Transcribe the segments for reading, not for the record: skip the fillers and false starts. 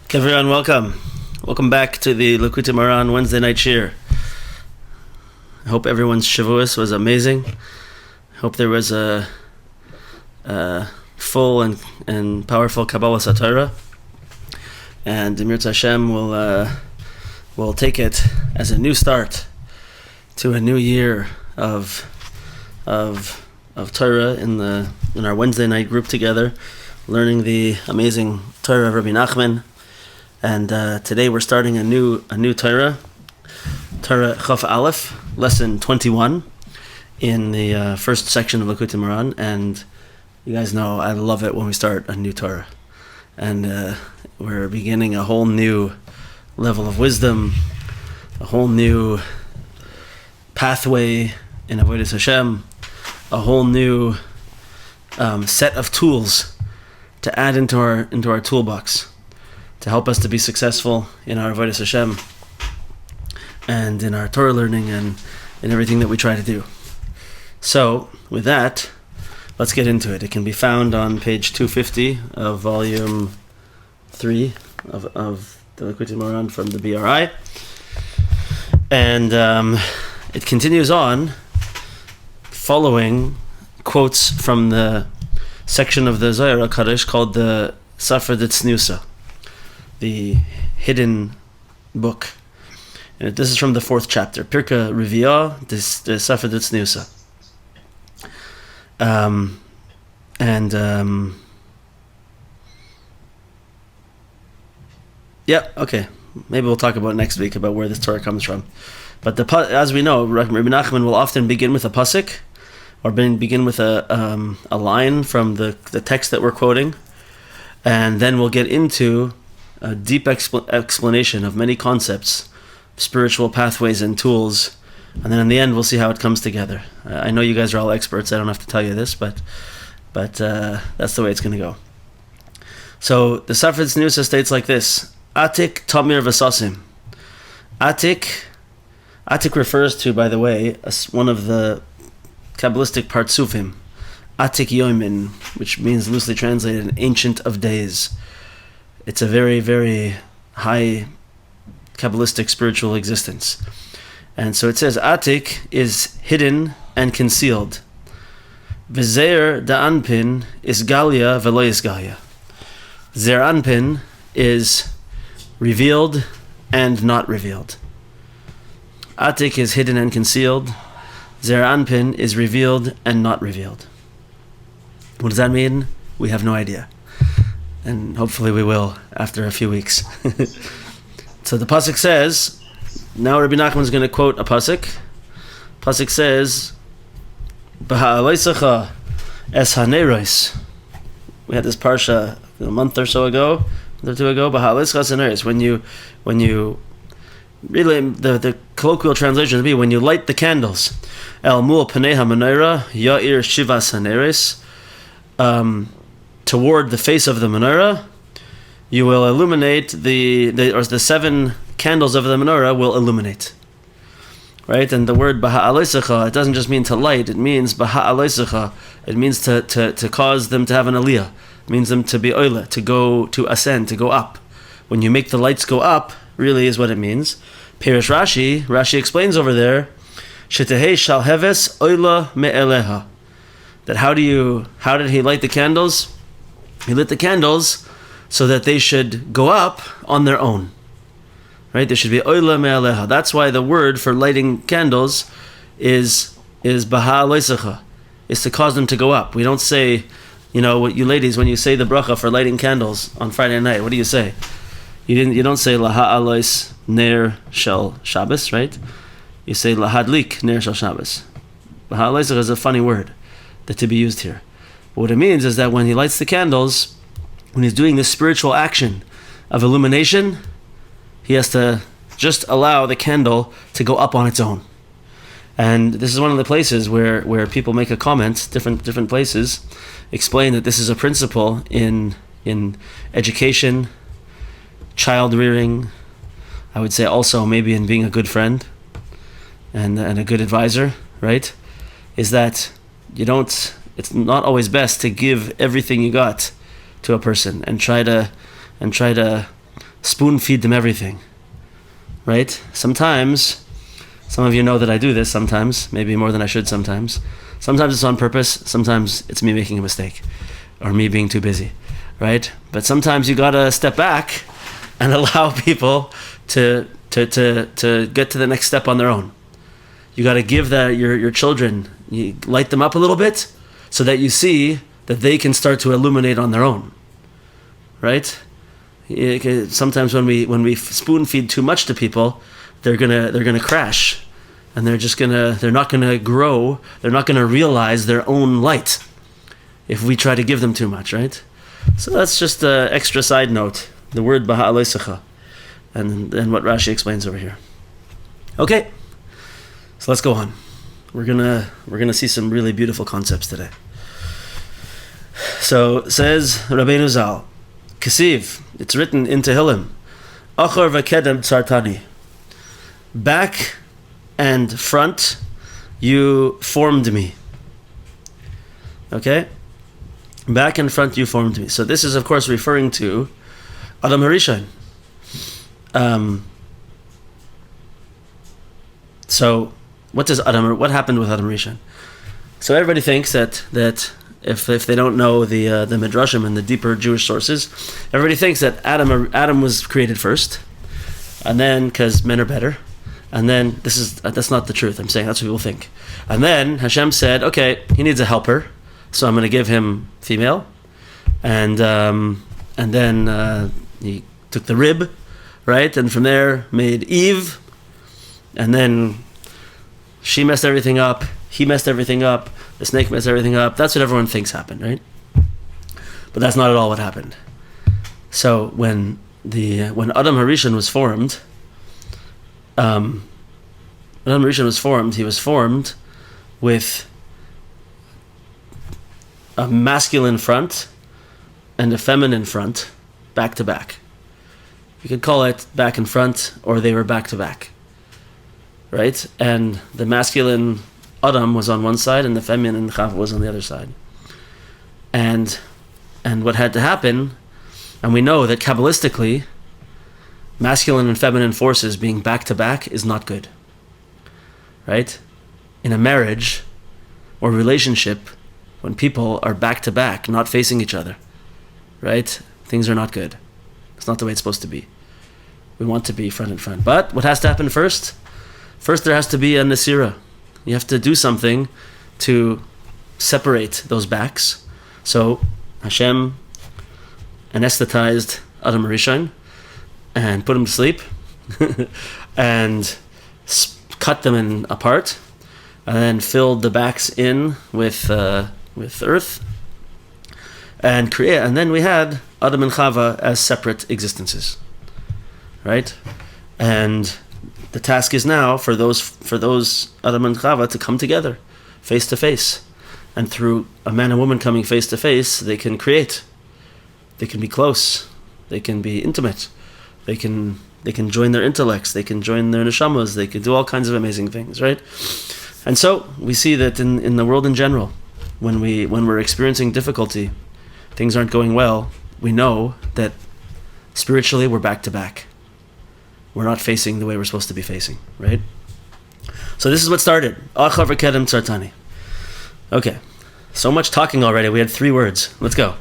Okay, everyone, welcome back to the Likutei Moharan Wednesday night shiur. I hope everyone's Shavuos was amazing. I hope there was a full and powerful Kabbalah Torah, and Mirz Hashem will take it as a new start to a new year of Torah in our Wednesday night group together, learning the amazing Torah of Rabbi Nachman. And today we're starting a new Torah Chaf Aleph, lesson 21 in the first section of Likutei Moharan. And you guys know I love it when we start a new Torah, and we're beginning a whole new level of wisdom, a whole new pathway in Avodas Hashem, a whole new set of tools to add into our toolbox, to help us to be successful in our Avodas Hashem and in our Torah learning and in everything that we try to do. So, with that, let's get into it. It can be found on page 250 of volume 3 of the Likutei Moharan from the BRI. And it continues on following quotes from the section of the Zohar HaKadosh called the Sefer Tzniusa, the hidden book. And this is from the 4th chapter, Pirka Riviyah, the Sefer Tzniusa. Maybe we'll talk about it next week, about where this Torah comes from. But as we know, Rabbi Nachman will often begin with a pasuk, or begin with a line from the text that we're quoting, and then we'll get into a deep explanation of many concepts, spiritual pathways and tools, and then in the end we'll see how it comes together. I know you guys are all experts, I don't have to tell you this, but that's the way it's going to go. So the Sefer Tzniusa states like this: Atik Tamir V'Sasim. Atik refers to, by the way, one of the Kabbalistic partsufim, Atik Yomin, which means loosely translated ancient of days. It's a very, very high Kabbalistic spiritual existence. And so it says Atik is hidden and concealed. V'zeir da'anpin is galia v'lo yisgalia. Zer anpin is revealed and not revealed. Atik is hidden and concealed. Zer anpin is revealed and not revealed. What does that mean? We have no idea. And hopefully we will after a few weeks. So the pasuk says, now Rabbi Nachman is going to quote a pasuk. Pasuk says, "B'ha'aleisecha es haneros." We had this parsha a month or two ago. B'ha'aleisecha es haneros. When you really, the colloquial translation would be, when you light the candles. El mul panei ha-menorah ya'ir shivas haneros. Toward the face of the menorah, you will illuminate the 7 candles of the menorah will illuminate. Right? And the word b'ha'aleisecha, it doesn't just mean to light, it means b'ha'aleisecha. It means to cause them to have an aliyah. It means them to be oile, to ascend, to go up. When you make the lights go up, really is what it means. Perish Rashi explains over there, Shetehei shal heves oila me'eleha. That how did he light the candles? He lit the candles so that they should go up on their own. Right? There should be oila me'aleha. That's why the word for lighting candles is b'ha'aleisecha, is to cause them to go up. We don't say, what you ladies, when you say the bracha for lighting candles on Friday night, what do you say? You don't say laha'alois ner shel Shabbos, right? You say lahadlik ner shel Shabbos. B'ha'aleisecha is a funny word to be used here. But what it means is that when he lights the candles, when he's doing this spiritual action of illumination, he has to just allow the candle to go up on its own. And this is one of the places where people make a comment, different places, explain that this is a principle in education, child rearing, I would say also maybe in being a good friend and a good advisor, right? Is that it's not always best to give everything you got to a person and try to spoon feed them everything, right? Sometimes, some of you know that I do this sometimes, maybe more than I should sometimes. Sometimes it's on purpose, sometimes it's me making a mistake, or me being too busy, right? But sometimes you gotta step back and allow people to get to the next step on their own. You gotta give your children, you light them up a little bit, so that you see that they can start to illuminate on their own, right? Sometimes when we spoon feed too much to people, they're gonna crash, and they're not gonna grow. They're not gonna realize their own light if we try to give them too much, right? So that's just an extra side note. The word baha'aleisecha, and what Rashi explains over here. Okay, so let's go on. We're gonna see some really beautiful concepts today. So says Rabbeinu Zal, Kesiv, it's written in Tehillim, Achor v'kedem tzartani. Back and front, you formed me. Okay? Back and front, you formed me. So this is, of course, referring to Adam HaRishon. So, what happened with Adam HaRishon? So everybody thinks that if they don't know the midrashim and the deeper Jewish sources, everybody thinks that Adam was created first, and then because men are better, and then that's not the truth. I'm saying that's what people think. And then Hashem said, okay, he needs a helper, so I'm going to give him female, and then he took the rib, right, and from there made Eve, and then she messed everything up. He messed everything up. The snake messed everything up. That's what everyone thinks happened, right? But that's not at all what happened. So when Adam HaRishon was formed, he was formed with a masculine front and a feminine front, back to back. You could call it back and front, or they were back to back, right? And the masculine Adam was on one side, and the feminine Chava was on the other side. And what had to happen, and we know that Kabbalistically, masculine and feminine forces being back to back is not good, right? In a marriage or relationship, when people are back to back, not facing each other, right? Things are not good. It's not the way it's supposed to be. We want to be front and front. But what has to happen first? First, there has to be a nesira. You have to do something to separate those backs. So Hashem anesthetized Adam HaRishon and put him to sleep and cut them apart, and then filled the backs in with earth, and then we had Adam and Chava as separate existences, right? And the task is now for those Adam and Chava to come together, face to face, and through a man and woman coming face to face, they can create, they can be close, they can be intimate, they can join their intellects, they can join their neshamas, they can do all kinds of amazing things, right? And so we see that in the world in general, when we're experiencing difficulty, things aren't going well, we know that spiritually we're back to back. We're not facing the way we're supposed to be facing, right? So this is what started. Achar v'kedem tzartani. Okay, so much talking already. We had 3 words. Let's go.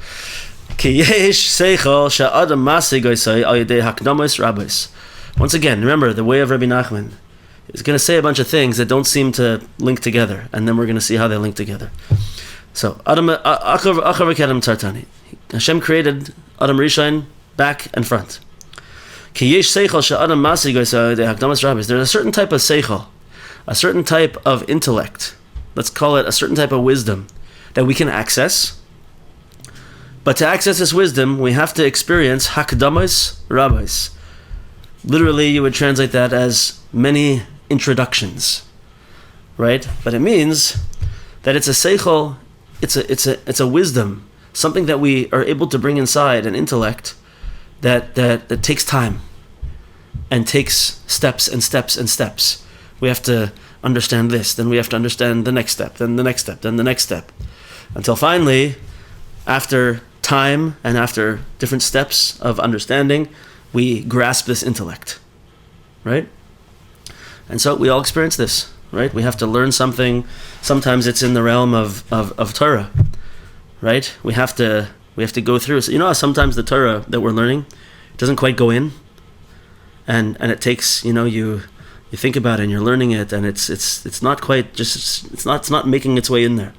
Ki yesh seichel she'adam masig osai al yedei hakdamos rabbis. Once again, remember the way of Rabbi Nachman is going to say a bunch of things that don't seem to link together, and then we're going to see how they link together. So Achar v'kedem tzartani. Hashem created Adam HaRishon back and front. There's a certain type of seichel, a certain type of intellect, let's call it a certain type of wisdom that we can access. But to access this wisdom, we have to experience hakdamas rabbis. Literally, you would translate that as many introductions, right? But it means that it's a seichel, it's a wisdom, something that we are able to bring inside, an intellect that takes time and takes steps and steps and steps. We have to understand this, then we have to understand the next step, then the next step, then the next step, until finally, after time and after different steps of understanding, we grasp this intellect, right? And so we all experience this, right? We have to learn something. Sometimes it's in the realm of Torah, right? We have to go through. So, sometimes the Torah that we're learning doesn't quite go in, and it takes, you think about it and you're learning it, and it's not quite just it's not making its way in there,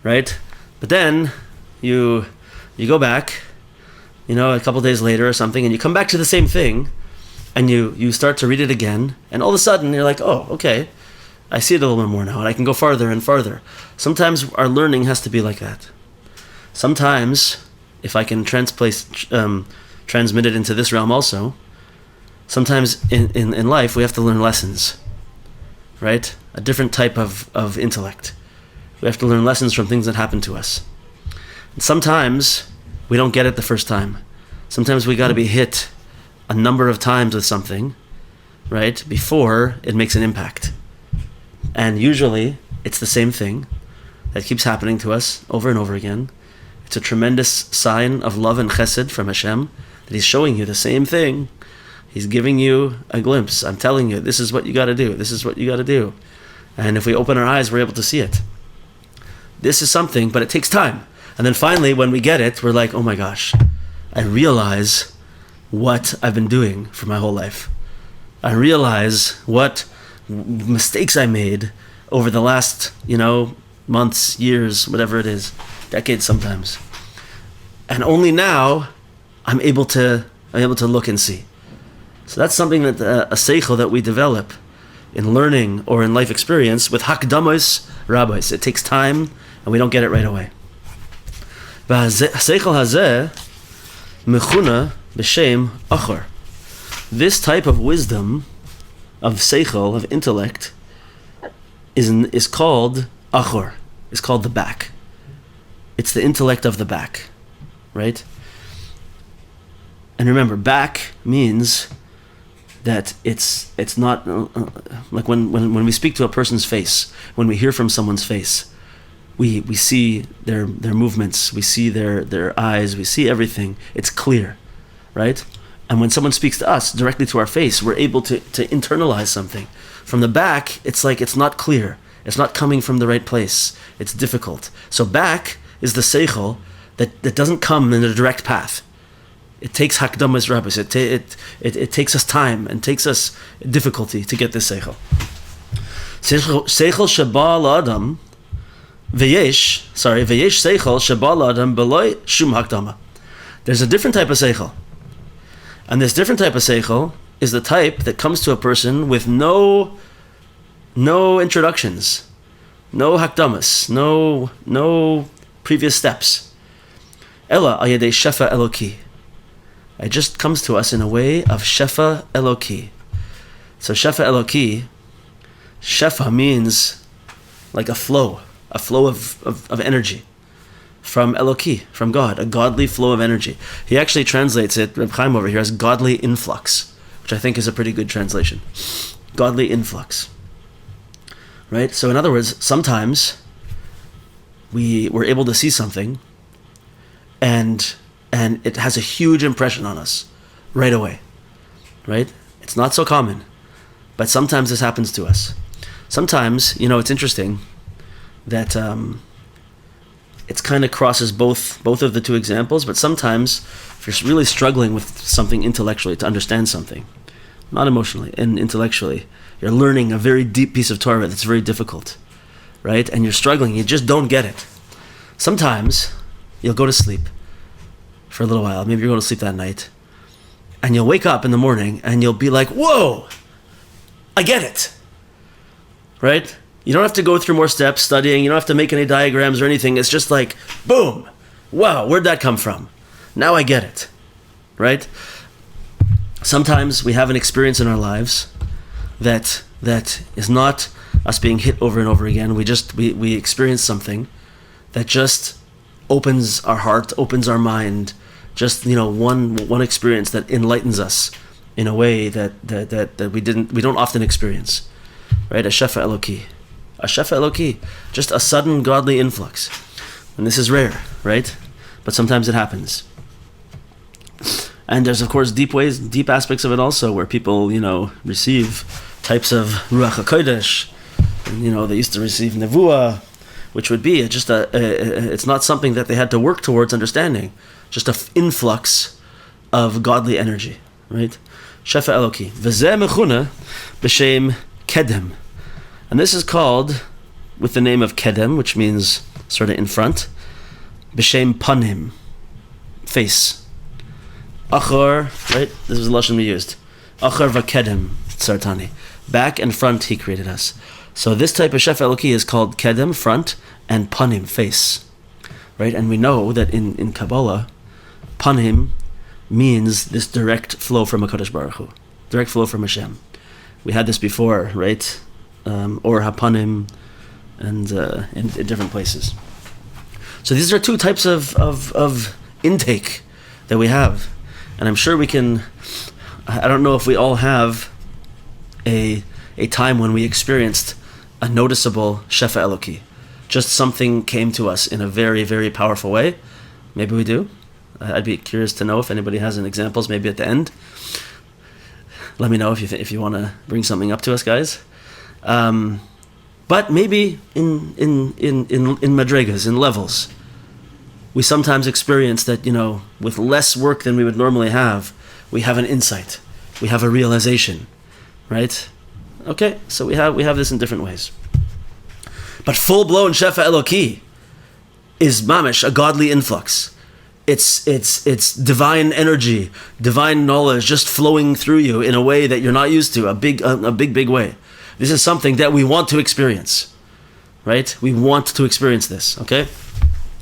right? But then you go back, a couple days later or something, and you come back to the same thing, and you start to read it again, and all of a sudden you're like, oh, okay, I see it a little bit more now, and I can go farther and farther. Sometimes our learning has to be like that. Sometimes, if I can transmit it into this realm also, sometimes in life we have to learn lessons, right? A different type of intellect. We have to learn lessons from things that happen to us. And sometimes we don't get it the first time. Sometimes we got to be hit a number of times with something, right, before it makes an impact. And usually it's the same thing that keeps happening to us over and over again. It's a tremendous sign of love and chesed from Hashem that He's showing you the same thing. He's giving you a glimpse. I'm telling you, this is what you got to do. This is what you got to do. And if we open our eyes, we're able to see it. This is something, but it takes time. And then finally, when we get it, we're like, oh my gosh, I realize what I've been doing for my whole life. I realize what mistakes I made over the last, months, years, whatever it is, decades sometimes. And only now I'm able to look and see. So that's something that a seichel that we develop in learning or in life experience with hakdamos rabbis. It takes time, and we don't get it right away. Seichel hazeh mechuna b'shem achor. This type of wisdom, of seichel, of intellect, is called achor. It's called the back. It's the intellect of the back, right? And remember, back means that it's not like when we speak to a person's face, when we hear from someone's face, we see their movements, we see their eyes, we see everything. It's clear, right? And when someone speaks to us directly to our face, we're able to internalize something. From the back, it's like it's not clear. It's not coming from the right place. It's difficult. So back is the seichel that doesn't come in a direct path. It takes hakdamas rabbis. It takes us time and takes us difficulty to get this seichel. Seichel sheba l'adam v'yesh seichel sheba l'adam b'loi shum hakdama. There's a different type of seichel. And this different type of seichel is the type that comes to a person with no introductions, no hakdamas, no previous steps. Ella al yedei shefa eloki. It just comes to us in a way of shefa eloki. So shefa eloki, shefa means like a flow of energy from eloki, from God, a godly flow of energy. He actually translates it, Reb Chaim over here, as godly influx, which I think is a pretty good translation. Godly influx. Right? So in other words, sometimes we were able to see something and it has a huge impression on us right away, right? It's not so common, but sometimes this happens to us. Sometimes, it's interesting that it kind of crosses both of the two examples, but sometimes if you're really struggling with something intellectually to understand something, not emotionally and intellectually, you're learning a very deep piece of Torah that's very difficult, right? And you're struggling, you just don't get it. Sometimes you'll go to sleep for a little while, maybe you're going to sleep that night, and you'll wake up in the morning and you'll be like, whoa, I get it, right? You don't have to go through more steps studying, you don't have to make any diagrams or anything, it's just like, boom, wow, where'd that come from? Now I get it, right? Sometimes we have an experience in our lives that is not us being hit over and over again. We experience something that just opens our heart, opens our mind, just one experience that enlightens us in a way that we don't often experience, right? A shefa eloki, just a sudden godly influx, and this is rare, right? But sometimes it happens. And there's, of course, deep aspects of it also, where people, receive types of Ruach HaKodesh. And, they used to receive Nevuah, which would be it's not something that they had to work towards understanding, just an influx of godly energy, right? Shefa Eloki. V'zeh mechuna b'shem kedem. And this is called with the name of kedem, which means sort of in front. B'shem panim, face. Achor, right? This is the lashon we used. Achor v'kedem, sartani. Back and front, he created us. So this type of Shefa Eloki is called kedem, front, and panim, face. Right? And we know that in Kabbalah, panim means this direct flow from HaKadosh Baruch Hu. Direct flow from Hashem. We had this before, right? Or hapanim, and in different places. So these are two types of intake that we have. And I'm sure we can, I don't know if we all have a time when we experienced a noticeable Shefa Eloki. Just something came to us in a very, very powerful way. Maybe we do. I'd be curious to know if anybody has any examples, maybe at the end. Let me know if you want to bring something up to us, guys. But maybe in madrigas, in levels, we sometimes experience that, with less work than we would normally have, we have an insight, we have a realization, right? Okay, so we have this in different ways. But full-blown Shefa Eloki is mamish, a godly influx. It's divine energy, divine knowledge just flowing through you in a way that you're not used to, a big way. This is something that we want to experience, right? We want to experience this, okay?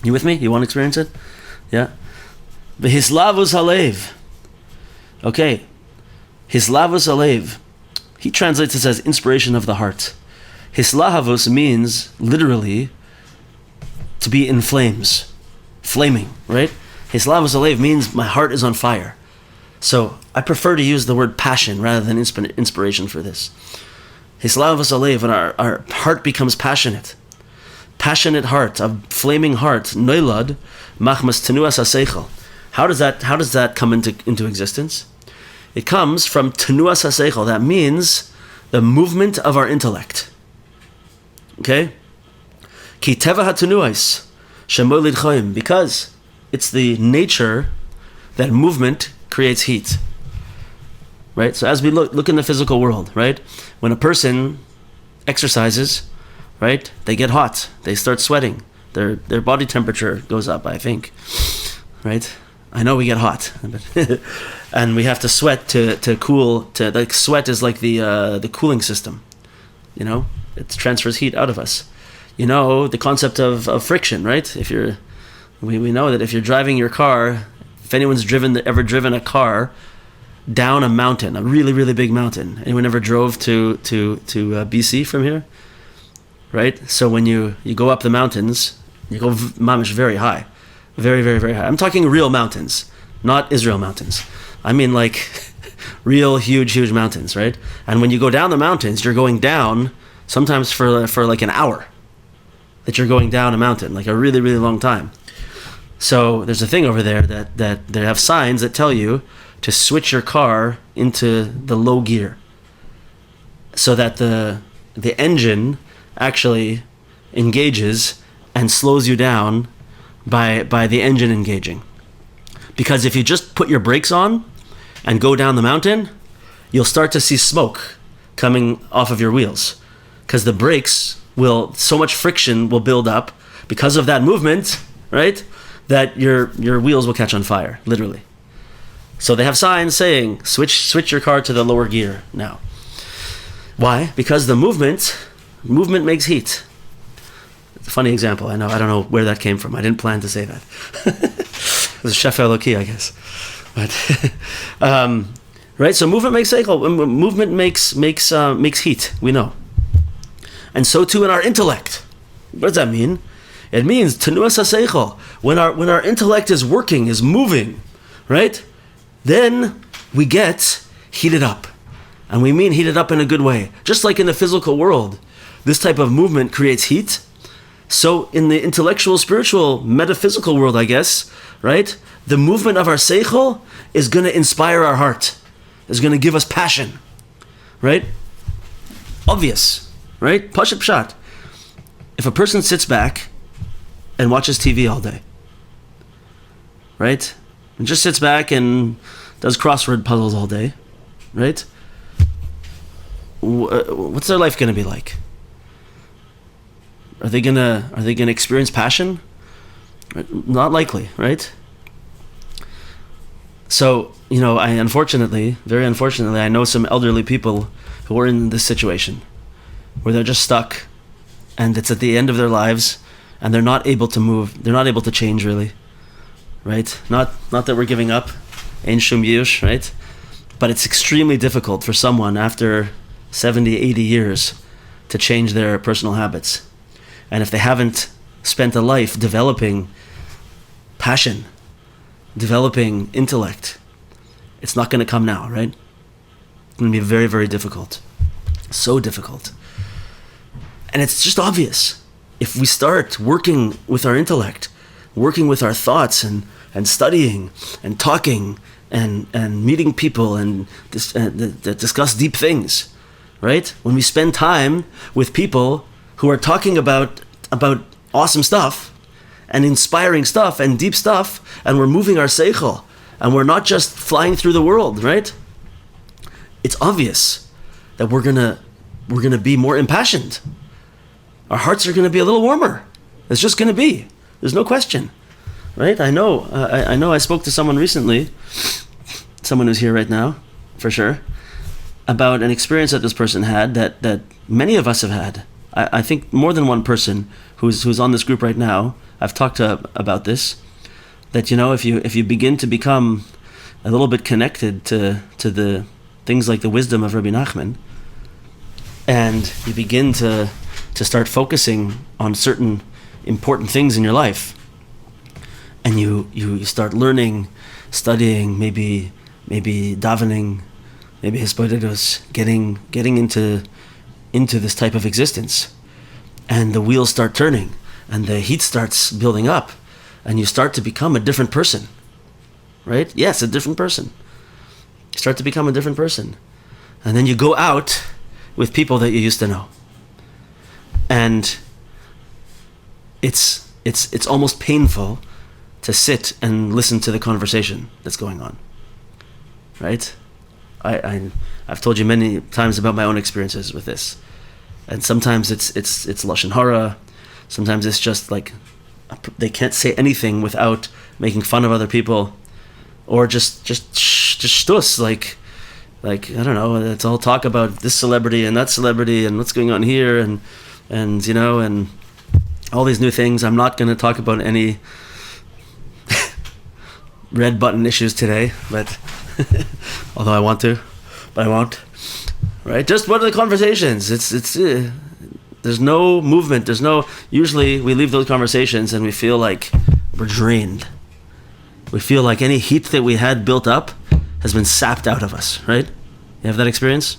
You with me? You want to experience it? Yeah. V'hislavus halev. Okay. Hislavus halev. He translates this as inspiration of the heart. Hislahavus means literally to be in flames, flaming, right? Hislavus halev means my heart is on fire. So I prefer to use the word passion rather than inspiration for this. Hislavus halev, when our heart becomes passionate heart, a flaming heart, noilad machmas tenuas haseichel. How does that come into existence? It comes from tenuas haseichel. That means the movement of our intellect. Okay? Ki teva hatenuais shemolid choim, because it's the nature that movement creates heat. Right? So as we look in the physical world, right? When a person exercises, right, they get hot, they start sweating, their body temperature goes up, I think, right? I know we get hot, and we have to sweat to cool. Like sweat is like the cooling system, it transfers heat out of us. The concept of friction, right? We know that if you're driving your car, if anyone's ever driven a car down a mountain, a really, really big mountain. Anyone ever drove to BC from here? Right? So when you go up the mountains, you go mamish very high. Very, very, very high. I'm talking real mountains, not Israel mountains. I mean like real huge mountains, right? And when you go down the mountains, you're going down sometimes for like an hour that you're going down a mountain, like a really, really long time. So there's a thing over there that they have signs that tell you to switch your car into the low gear so that the engine actually engages and slows you down by the engine engaging. Because if you just put your brakes on and go down the mountain, you'll start to see smoke coming off of your wheels. Because the brakes so much friction will build up because of that movement, right? That your wheels will catch on fire, literally. So they have signs saying, switch your car to the lower gear now. Why? Because the movement makes heat. It's a funny example, I know. I don't know where that came from. I didn't plan to say that. It was Shefa Eloki, I guess. But right? So movement makes cycle. Movement makes heat. We know. And so too in our intellect. What does that mean? It means tenuas haseichel. When our intellect is working, is moving, right? Then we get heated up. And we mean heated up in a good way. Just like in the physical world, this type of movement creates heat. So in the intellectual, spiritual, metaphysical world, I guess, right? the movement of our seichel is going to inspire our heart, is going to give us passion, right? Obvious, right? Pashat pshat. If a person sits back and watches TV all day, right? And just sits back and does crossword puzzles all day, right? What's their life going to be like? Are they gonna experience passion? Not likely, right? So, very unfortunately, I know some elderly people who are in this situation where they're just stuck, and it's at the end of their lives, and they're not able to move. They're not able to change, really, right? Not that we're giving up, ein shum yush, right? But it's extremely difficult for someone after 70, 80 years to change their personal habits. And if they haven't spent a life developing passion, developing intellect, it's not going to come now, right? It's going to be very, very difficult. So difficult. And it's just obvious. If we start working with our intellect, working with our thoughts and studying and talking and meeting people and discuss deep things, right? When we spend time with people who are talking about awesome stuff and inspiring stuff and deep stuff, and we're moving our seichel, and we're not just flying through the world, right? It's obvious that we're gonna be more impassioned. Our hearts are gonna be a little warmer. It's just gonna be. There's no question, right? I know. I spoke to someone recently, someone who's here right now, for sure, about an experience that this person had that many of us have had. I think more than one person who's on this group right now, I've talked to about this, that if you begin to become a little bit connected to the things like the wisdom of Rabbi Nachman, and you begin to start focusing on certain important things in your life, and you start learning, studying, maybe davening, maybe hisbodedus, getting into this type of existence, and the wheels start turning and the heat starts building up, and you start to become a different person, right? Yes, a different person. You start to become a different person, and then you go out with people that you used to know, and it's almost painful to sit and listen to the conversation that's going on, right? I've told you many times about my own experiences with this, and sometimes it's lashon hara, sometimes it's just like they can't say anything without making fun of other people, or just shtus, like I don't know, it's all talk about this celebrity and that celebrity and what's going on here and all these new things. I'm not going to talk about any red button issues today, but although I want to, but I won't. Right? Just what are the conversations? There's no movement. Usually we leave those conversations and we feel like we're drained. We feel like any heat that we had built up has been sapped out of us, right? You have that experience?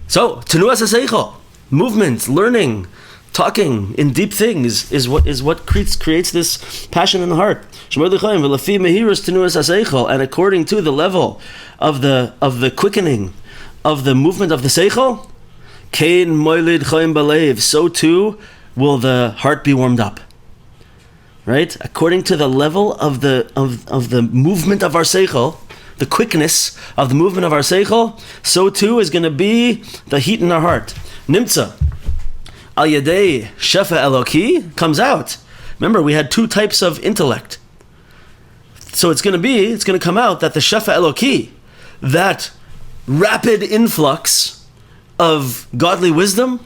So, tenuas haseichel, movement, learning, talking in deep things is what creates this passion in the heart. And according to the level of the quickening of the movement of the seichel, kein moilid chayim balev, so too will the heart be warmed up. Right? According to the level of the movement of our seichel, the quickness of the movement of our seichel, so too is going to be the heat in our heart. Nimtza al yedei shefa eloki comes out. Remember, we had two types of intellect. So it's going to come out that the shefa eloki, that rapid influx of godly wisdom,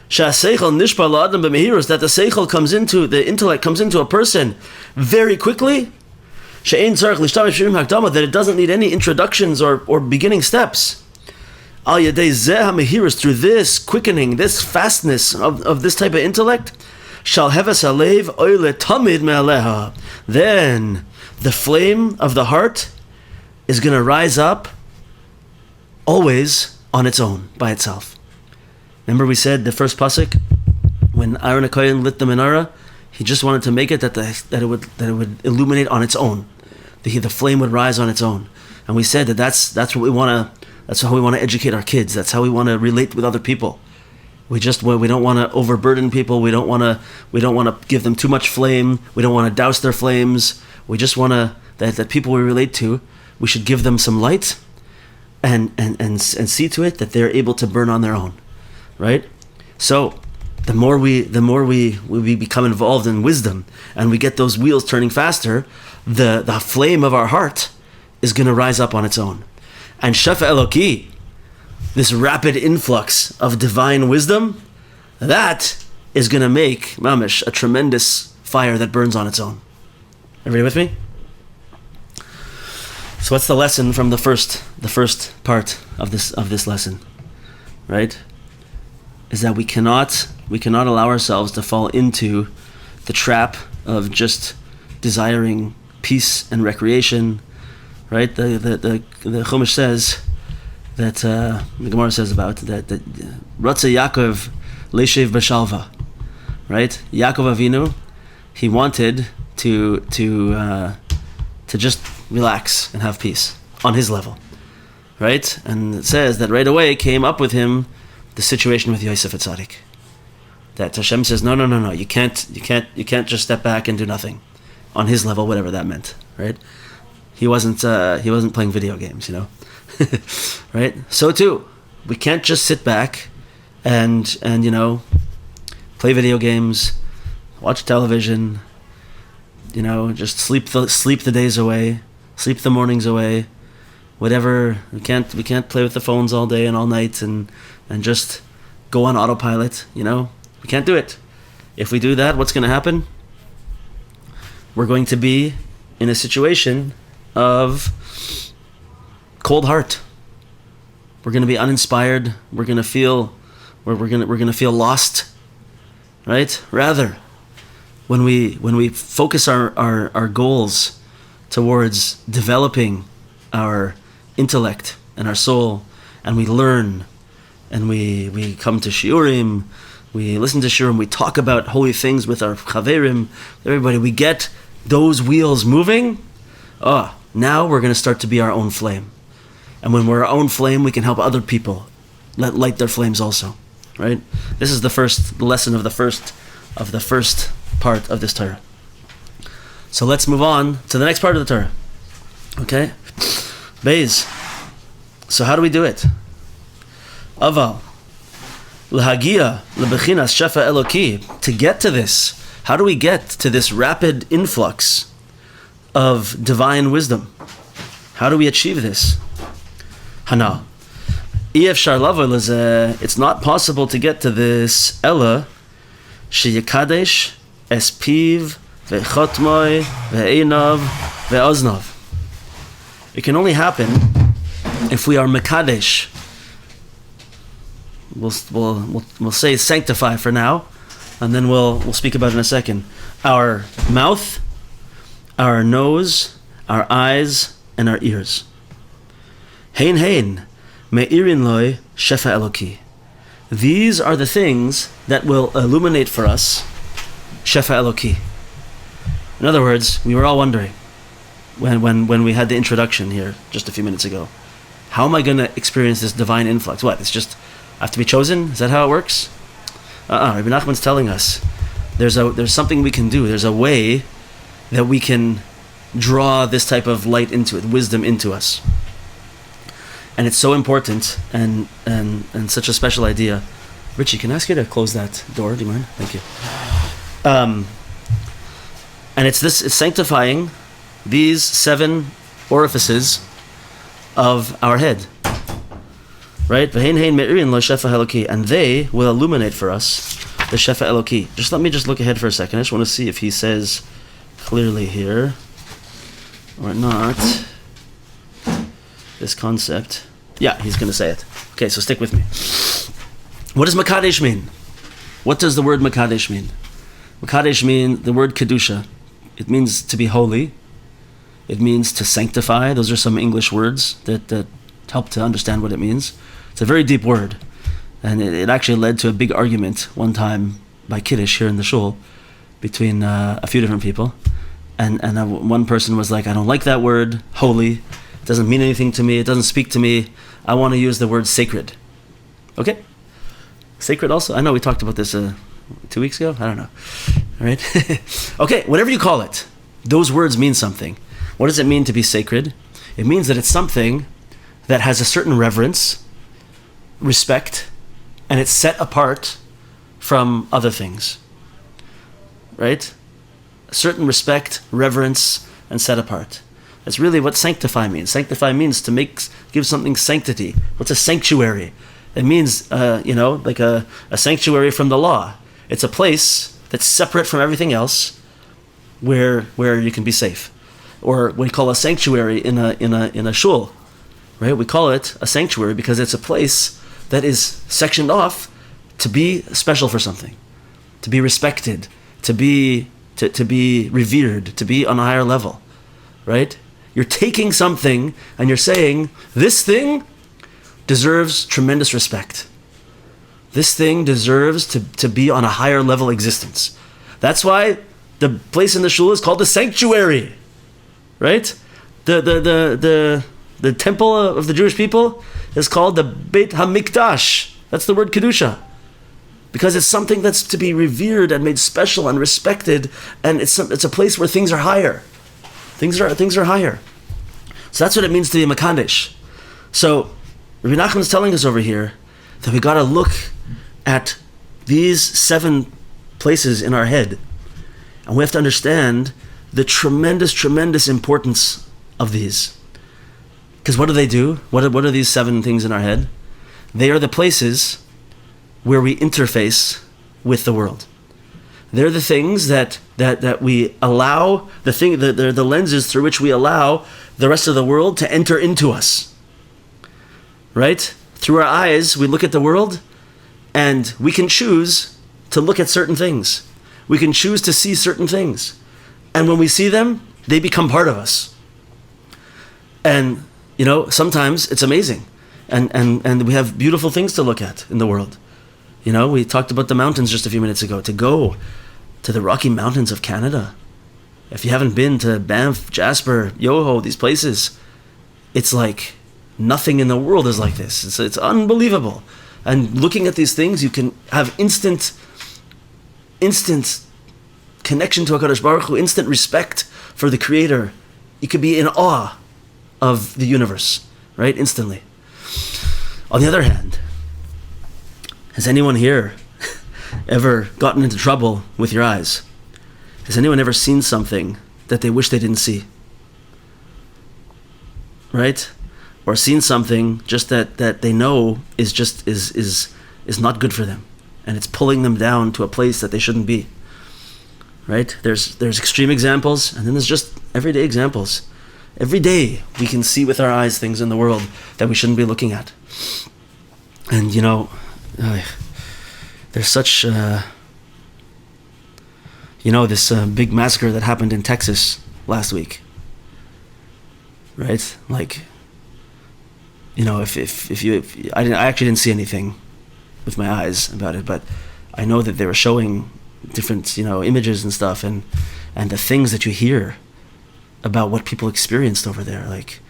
shaseichel nishpa la'adam b'mehirus, that the intellect comes into a person very quickly, she'ein tzarich lishtamish b'mirim hakdama, that it doesn't need any introductions or beginning steps. Al yedei zeh hamehirus, through this quickening, this fastness of this type of intellect, shall heves halev oile tamid me'aleha, then the flame of the heart is going to rise up always on its own, by itself. Remember we said the first pasuk, when Aaron HaKohen lit the menorah, He just wanted to make it that it would illuminate on its own. The flame would rise on its own. And we said that's what we want to. That's how we want to educate our kids. That's how we want to relate with other people. We don't want to overburden people. We don't want to give them too much flame. We don't want to douse their flames. We just want to that people we relate to, we should give them some light, and see to it that they're able to burn on their own, right? So the more we become involved in wisdom and we get those wheels turning faster, the flame of our heart is going to rise up on its own. And Shefa Eloki, this rapid influx of divine wisdom, that is going to make mamish a tremendous fire that burns on its own. Everybody with me? So what's the lesson from the first part of this lesson, right? Is that we cannot allow ourselves to fall into the trap of just desiring peace and recreation, right? The Chumash says that the Gemara says about that Ratza Yaakov Leshev Bashalva, right? Yaakov Avinu, he wanted to just relax and have peace on his level, right? And it says that right away came up with him the situation with Yosef Atzadik. That Hashem says, no, you can't just step back and do nothing on his level, whatever that meant, right? He wasn't playing video games, right? So too, we can't just sit back and play video games, watch television, just sleep the days away, sleep the mornings away, whatever. We can't play with the phones all day and all night and just go on autopilot. We can't do it. If we do that, what's going to happen? We're going to be in a situation of cold heart. We're going to be uninspired. We're going to feel lost, right? Rather, when we focus our goals towards developing our intellect and our soul, and we learn, and we come to shiurim, we listen to shiurim, we talk about holy things with our chaverim, everybody, we get those wheels moving. Now we're going to start to be our own flame. And when we're our own flame, we can help other people light their flames also, right? This is the first lesson of the first part of this Torah. So let's move on to the next part of the Torah. Okay? Beis. So how do we do it? Aval. L'hagia lebechinas shefa eloki. To get to this, how do we get to this rapid influx of divine wisdom? How do we achieve this? Hana. It's not possible to get to this ella sheyikadesh espiv ve'chotmoi ve'einav ve'oznav. It can only happen if we are mekadesh. We'll say sanctify for now, and then we'll speak about it in a second. Our mouth, our nose, our eyes, and our ears. Hein me'irin loy shefa eloki. These are the things that will illuminate for us shefa eloki. In other words, we were all wondering when we had the introduction here just a few minutes ago, how am I going to experience this divine influx? What? It's just I have to be chosen? Is that how it works? Rabbi Nachman's telling us there's something we can do. There's a way that we can draw this type of light into it, wisdom into us. And it's so important and such a special idea. Richie, can I ask you to close that door? Do you mind? Thank you. And it's sanctifying these 7 orifices of our head. Right? And they will illuminate for us the Shefa Eloki. Let me look ahead for a second. I just want to see if he says clearly here or not this concept. Yeah, he's going to say it. Okay, so stick with me. What does Makadesh mean? What does the word Makadesh mean? Makadesh means the word Kedusha. It means to be holy. It means to sanctify. Those are some English words that help to understand what it means. It's a very deep word. And it actually led to a big argument one time by Kiddush here in the shul between a few different people, and one person was like, I don't like that word, holy. It doesn't mean anything to me. It doesn't speak to me. I want to use the word sacred. Okay? Sacred also? I know we talked about this 2 weeks ago. I don't know. All right? Okay, whatever you call it, those words mean something. What does it mean to be sacred? It means that it's something that has a certain reverence, respect, and it's set apart from other things. Right? A certain respect, reverence, and set apart. That's really what sanctify means. Sanctify means to give something sanctity. What's a sanctuary? It means, like a sanctuary from the law. It's a place that's separate from everything else, where you can be safe. Or we call a sanctuary in a shul, right? We call it a sanctuary because it's a place that is sectioned off to be special for something, to be respected, to be revered, to be on a higher level, right? You're taking something and you're saying, this thing deserves tremendous respect. This thing deserves to be on a higher level existence. That's why the place in the shul is called the sanctuary, right? The temple of the Jewish people is called the Beit HaMikdash. That's the word Kedusha. Because it's something that's to be revered and made special and respected, and it's a place where things are higher. Things are higher. So that's what it means to be a Makadesh. So Rabbi Nachman is telling us over here that we got to look at these 7 places in our head, and we have to understand the tremendous, tremendous importance of these. Because what do they do? What are these 7 things in our head? They are the places where we interface with the world. They're the things that we allow, they're the lenses through which we allow the rest of the world to enter into us. Right? Through our eyes, we look at the world, and we can choose to look at certain things. We can choose to see certain things. And when we see them, they become part of us. And, sometimes it's amazing. And we have beautiful things to look at in the world. We talked about the mountains just a few minutes ago. To go to the Rocky Mountains of Canada, if you haven't been to Banff, Jasper, Yoho, these places, it's like nothing in the world is like this. It's unbelievable. And looking at these things, you can have instant connection to HaKadosh Baruch Hu, instant respect for the Creator. You could be in awe of the universe, right? Instantly. On the other hand, has anyone here ever gotten into trouble with your eyes? Has anyone ever seen something that they wish they didn't see? Right? Or seen something just that they know is not good for them, and it's pulling them down to a place that they shouldn't be. Right? There's extreme examples, and then there's just everyday examples. Every day we can see with our eyes things in the world that we shouldn't be looking at. And there's such this big massacre that happened in Texas last week, right? Like, I actually didn't see anything with my eyes about it, but I know that they were showing different images and stuff, and the things that you hear about what people experienced over there, like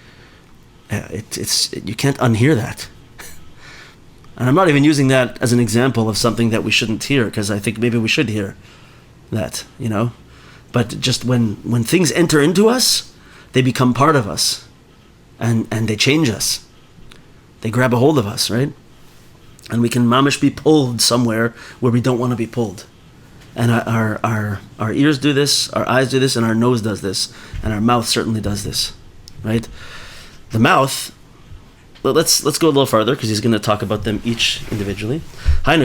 you can't unhear that. And I'm not even using that as an example of something that we shouldn't hear, because I think maybe we should hear that, But just when things enter into us, they become part of us, and they change us. They grab a hold of us, right? And we can mamish be pulled somewhere where we don't want to be pulled. And our ears do this, our eyes do this, and our nose does this, and our mouth certainly does this, right? The mouth. Let's go a little farther, because he's going to talk about them each individually. We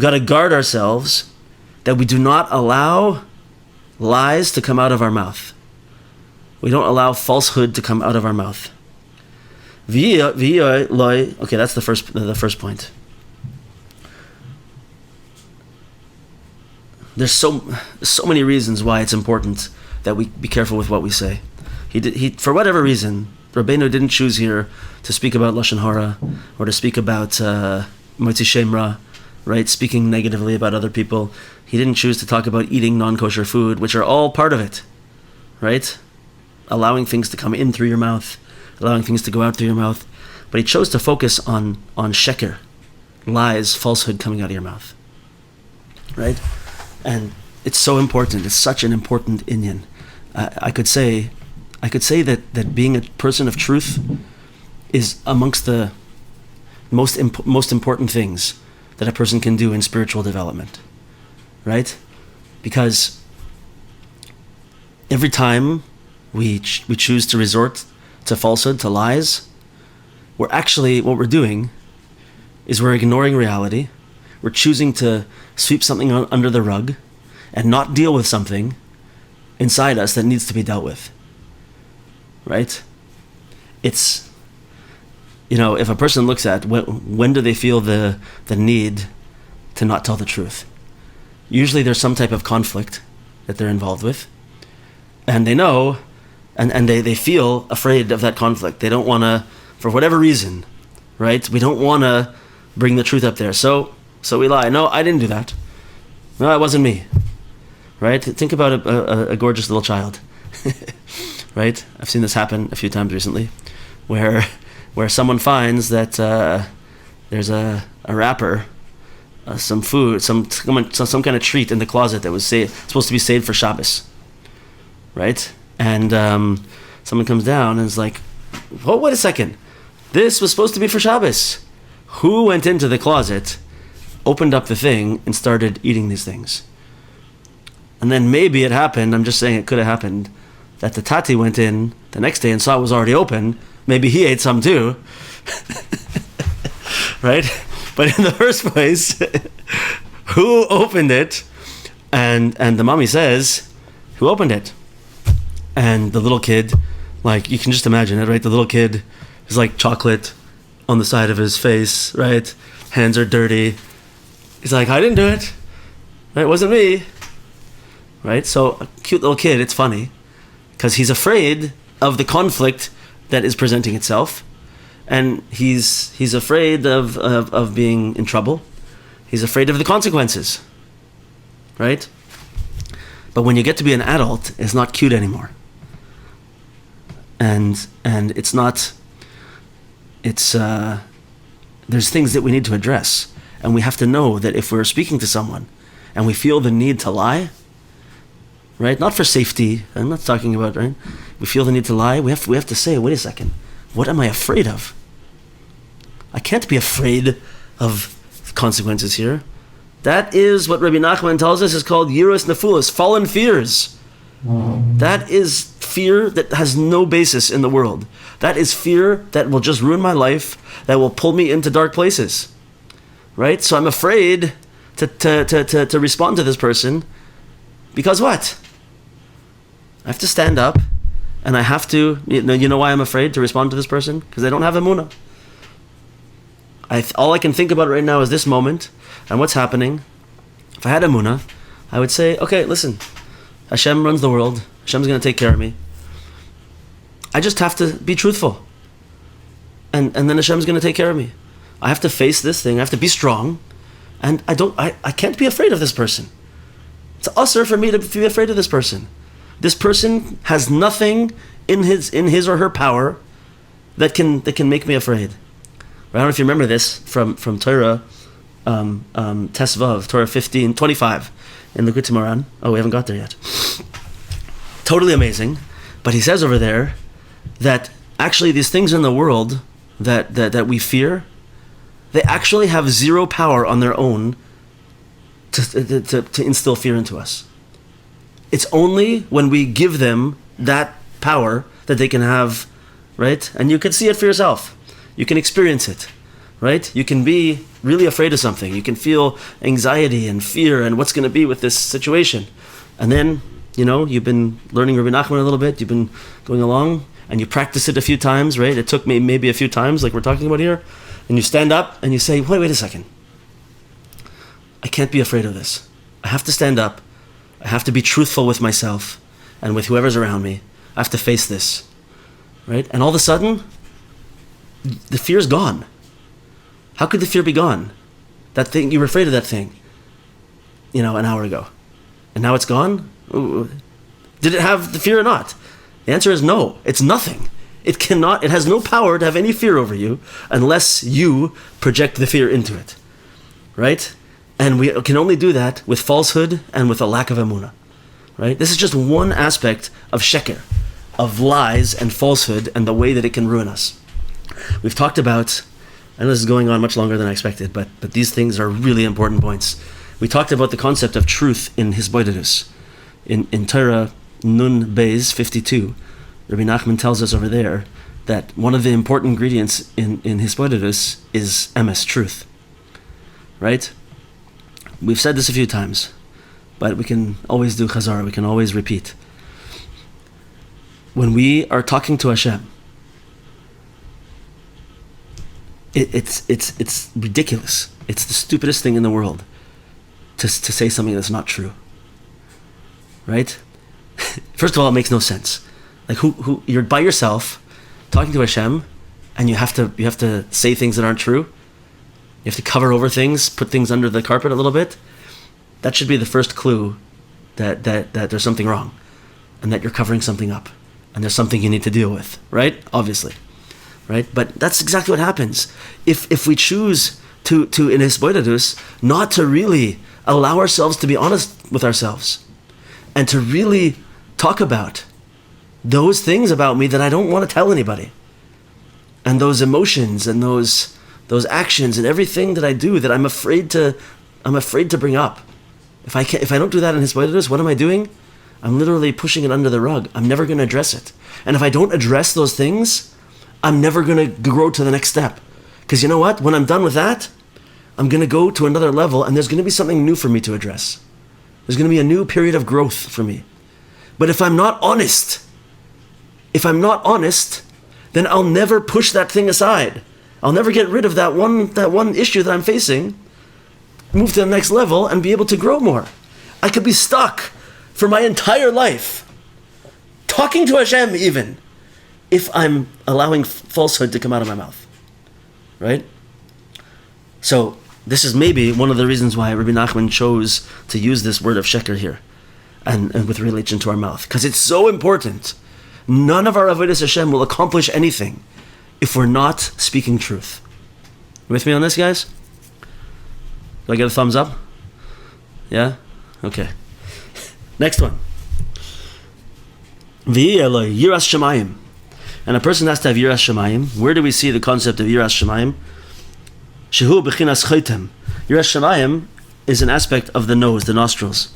got to guard ourselves that we do not allow lies to come out of our mouth. We don't allow falsehood to come out of our mouth. Okay, that's the first point. There's so many reasons why it's important that we be careful with what we say. He for whatever reason, Rabbeinu didn't choose here to speak about Lashon Hara or to speak about Motzi Shem Ra, right? Speaking negatively about other people. He didn't choose to talk about eating non-kosher food, which are all part of it, right? Allowing things to come in through your mouth, allowing things to go out through your mouth. But he chose to focus on sheker, lies, falsehood coming out of your mouth, right? And it's so important. It's such an important inyan. I could say that being a person of truth is amongst the most important things that a person can do in spiritual development, right? Because every time we choose to resort to falsehood, to lies, we're actually, what we're doing is we're ignoring reality. We're choosing to sweep something under the rug and not deal with something inside us that needs to be dealt with, right? It's, if a person looks at when do they feel the need to not tell the truth? Usually there's some type of conflict that they're involved with, and they know, and they feel afraid of that conflict. They don't want to, for whatever reason, right? We don't want to bring the truth up there. So we lie. No, I didn't do that. No, it wasn't me. Right? Think about a gorgeous little child. Right? I've seen this happen a few times recently, where someone finds that there's a wrapper, some food, some kind of treat in the closet that was supposed to be saved for Shabbos. Right? And someone comes down and is like, "Whoa, wait a second. This was supposed to be for Shabbos. Who went into the closet, opened up the thing, and started eating these things?" And then maybe it happened, I'm just saying it could have happened, that the tati went in the next day and saw it was already open. Maybe he ate some too. Right? But in the first place, who opened it? And the mommy says, who opened it? And the little kid, like, you can just imagine it, right? The little kid is like chocolate on the side of his face, right? Hands are dirty. He's like, I didn't do it. Right? It wasn't me. Right? So a cute little kid, it's funny, because he's afraid of the conflict that is presenting itself, and he's afraid of being in trouble. He's afraid of the consequences. Right? But when you get to be an adult, it's not cute anymore. And it's not, there's things that we need to address. And we have to know that if we're speaking to someone and we feel the need to lie, right? Not for safety. I'm not talking about, right? We feel the need to lie. We have to say, wait a second. What am I afraid of? I can't be afraid of consequences here. That is what Rabbi Nachman tells us is called yiras nefulas, fallen fears. That is fear that has no basis in the world. That is fear that will just ruin my life, that will pull me into dark places. Right? So I'm afraid to respond to this person because what? I have to stand up and I have to, you know why I'm afraid to respond to this person? Because I don't have emunah. All I can think about right now is this moment and what's happening. If I had emunah, I would say, okay, listen, Hashem runs the world. Hashem's going to take care of me. I just have to be truthful. And then Hashem's going to take care of me. I have to face this thing. I have to be strong. And I can't be afraid of this person. It's usher for me to be afraid of this person. This person has nothing in his or her power that can make me afraid. I don't know if you remember this from Torah, Tesvav, Torah 15:25 in Likutei Moharan. Oh, we haven't got there yet. Totally amazing. But he says over there that actually these things in the world that we fear, they actually have zero power on their own to instill fear into us. It's only when we give them that power that they can have, right? And you can see it for yourself. You can experience it, right? You can be really afraid of something. You can feel anxiety and fear and what's going to be with this situation. And then, you've been learning Rabbi Nachman a little bit. You've been going along and you practice it a few times, right? It took me maybe a few times, like we're talking about here. And you stand up and you say, wait a second. I can't be afraid of this. I have to stand up. I have to be truthful with myself and with whoever's around me. I have to face this, right? And all of a sudden, the fear's gone. How could the fear be gone? That thing, you were afraid of that thing, an hour ago. And now it's gone? Ooh. Did it have the fear or not? The answer is no. It's nothing. It has no power to have any fear over you unless you project the fear into it. Right? And we can only do that with falsehood and with a lack of emunah. Right? This is just one aspect of sheker, of lies and falsehood and the way that it can ruin us. We've talked about, I know this is going on much longer than I expected, but these things are really important points. We talked about the concept of truth in hisbodedus. In Torah Nun Beis 52, Rabbi Nachman tells us over there that one of the important ingredients in hisbodedus is emes, truth. Right? We've said this a few times, but we can always do chazara, we can always repeat. When we are talking to Hashem, it's ridiculous. It's the stupidest thing in the world to say something that's not true. Right? First of all, it makes no sense. Like who you're by yourself talking to Hashem, and you have to say things that aren't true. You have to cover over things, put things under the carpet a little bit. That should be the first clue that there's something wrong, and that you're covering something up, and there's something you need to deal with. Right? Obviously. Right? But that's exactly what happens. If we choose to in hisbodedus not to really allow ourselves to be honest with ourselves, and to really talk about those things about me that I don't want to tell anybody, and those emotions and those actions and everything that I do that I'm afraid to bring up. If I don't do that in hisbodedus, what am I doing? I'm literally pushing it under the rug. I'm never going to address it. And if I don't address those things, I'm never going to grow to the next step. Because you know what? When I'm done with that, I'm going to go to another level, and there's going to be something new for me to address. There's going to be a new period of growth for me. But if I'm not honest, then I'll never push that thing aside. I'll never get rid of that one issue that I'm facing, move to the next level, and be able to grow more. I could be stuck for my entire life, talking to Hashem even, if I'm allowing falsehood to come out of my mouth. Right? So this is maybe one of the reasons why Rabbi Nachman chose to use this word of sheker here, and with relation to our mouth, because it's so important. None of our avodas Hashem will accomplish anything if we're not speaking truth. You with me on this, guys? Do I get a thumbs up? Yeah? Okay. Next one. V'yeloi yiras shamayim. And a person has to have yiras shamayim. Where do we see the concept of yiras shamayim? Shehu b'chinas chotem. Yiras shamayim is an aspect of the nose, the nostrils.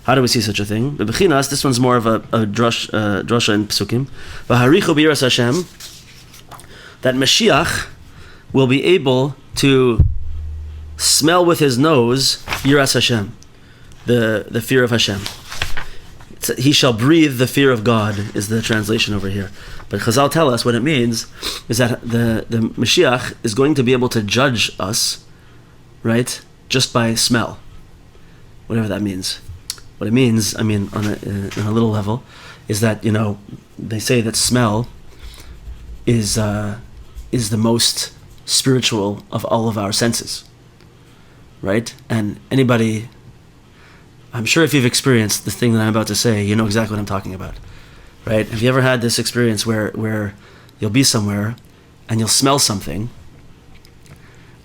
How do we see such a thing? The b'chinas, this one's more of a drasha in Pesukim. V'harichu b'yiras Hashem, that Mashiach will be able to smell with his nose yiras Hashem, the fear of Hashem. He shall breathe the fear of God is the translation over here. But Chazal tell us what it means is that the Mashiach is going to be able to judge us, right, just by smell, whatever that means. What it means, I mean, on a little level, is that, they say that smell is the most spiritual of all of our senses, right? And anybody, I'm sure if you've experienced the thing that I'm about to say, you know exactly what I'm talking about, right? Have you ever had this experience where you'll be somewhere and you'll smell something,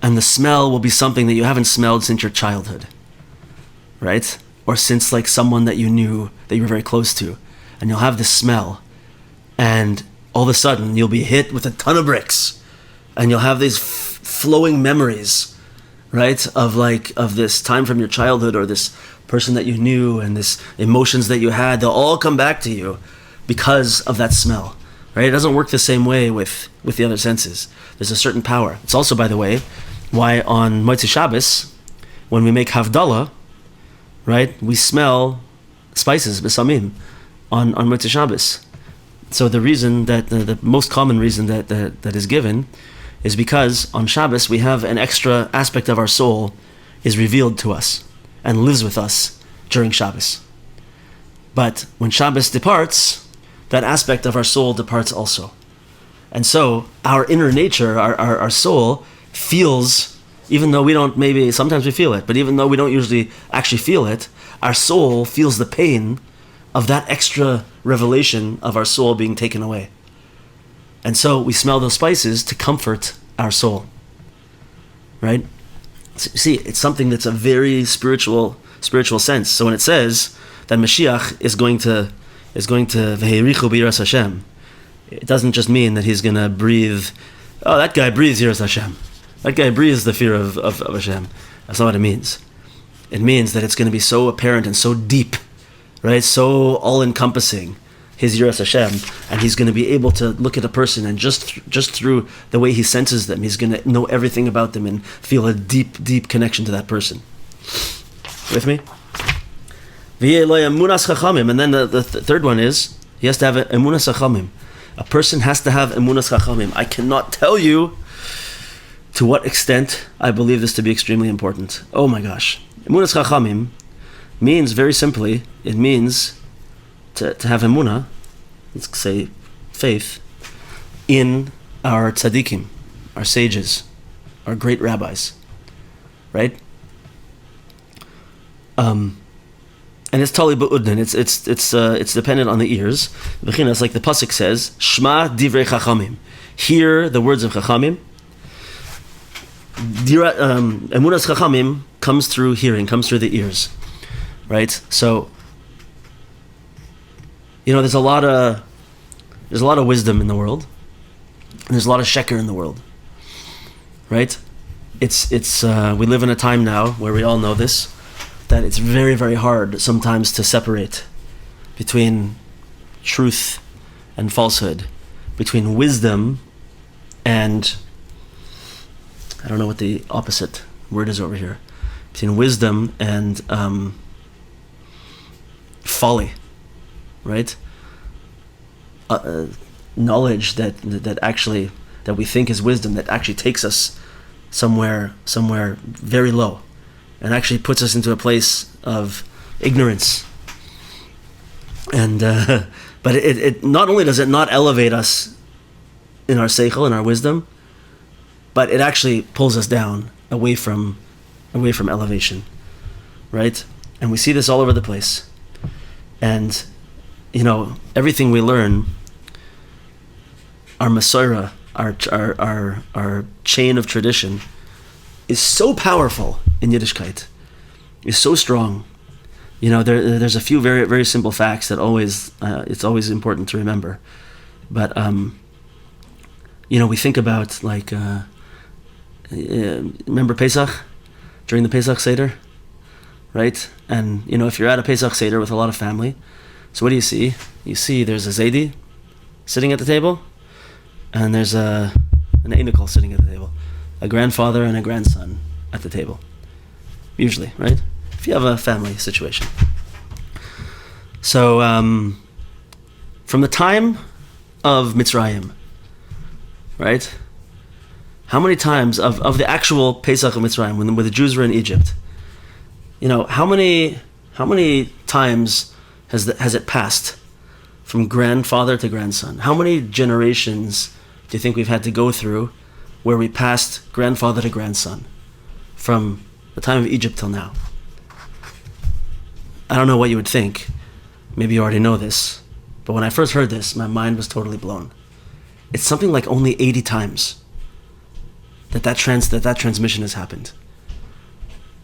and the smell will be something that you haven't smelled since your childhood, right? Or since like someone that you knew, that you were very close to, and you'll have this smell, and all of a sudden you'll be hit with a ton of bricks, and you'll have these flowing memories, right, of this time from your childhood, or this person that you knew, and this emotions that you had. They'll all come back to you because of that smell, right? It doesn't work the same way with the other senses. There's a certain power. It's also, by the way, why on Motzei Shabbos, when we make Havdalah, right, we smell spices, besamim, on Motzei Shabbos. So the reason that, the most common reason that is given is because on Shabbos we have an extra aspect of our soul is revealed to us and lives with us during Shabbos. But when Shabbos departs, that aspect of our soul departs also. And so our inner nature, our soul, feels even though we don't, maybe sometimes we feel it, but even though we don't usually actually feel it, our soul feels the pain of that extra revelation of our soul being taken away. And so we smell those spices to comfort our soul. Right? See, it's something that's a very spiritual sense. So when it says that Mashiach is going to V'herichu b'yiras Hashem, it doesn't just mean that he's going to breathe, oh, that guy breathes yiras Hashem. That guy breathes the fear of Hashem. That's not what it means. It means that it's going to be so apparent and so deep, right? So all-encompassing, his yiras Hashem, and he's going to be able to look at a person and just through the way he senses them, he's going to know everything about them and feel a deep, deep connection to that person. With me? And then the third one is, he has to have emunas chachamim. A person has to have emunas chachamim. I cannot tell you to what extent I believe this to be extremely important. Oh my gosh. Emunas chachamim means, very simply, it means to have emunah, let's say faith, in our tzaddikim, our sages, our great rabbis, right? And it's tali ba'udnin. It's dependent on the ears. It's like the pasuk says, "Shma divrei chachamim." Hear the words of chachamim. Emunas chachamim comes through hearing, comes through the ears, right? So, there's a lot of wisdom in the world, and there's a lot of sheker in the world, right? It's we live in a time now where we all know this, that it's very, very hard sometimes to separate between truth and falsehood, between wisdom and, I don't know what the opposite word is over here, between wisdom and folly, right? Knowledge that we think is wisdom, that actually takes us somewhere very low, and actually puts us into a place of ignorance. And but it not only does it not elevate us in our seichel, in our wisdom, but it actually pulls us down away from elevation, right? And we see this all over the place. And everything we learn, our menorah, our chain of tradition, is so powerful in Yiddishkeit, is so strong. There's a few very, very simple facts that it's always important to remember. But we think about, like, remember Pesach, during the Pesach Seder, right? And if you're at a Pesach Seder with a lot of family, so what do you see? You see there's a Zaidi sitting at the table, and there's an Einikol sitting at the table, a grandfather and a grandson at the table, usually, right? If you have a family situation. So, from the time of Mitzrayim, right? How many times of the actual Pesach of Mitzrayim, when the Jews were in Egypt, how many times has it passed from grandfather to grandson? How many generations do you think we've had to go through where we passed grandfather to grandson from the time of Egypt till now? I don't know what you would think. Maybe you already know this, but when I first heard this, my mind was totally blown. It's something like only 80 times that transmission has happened.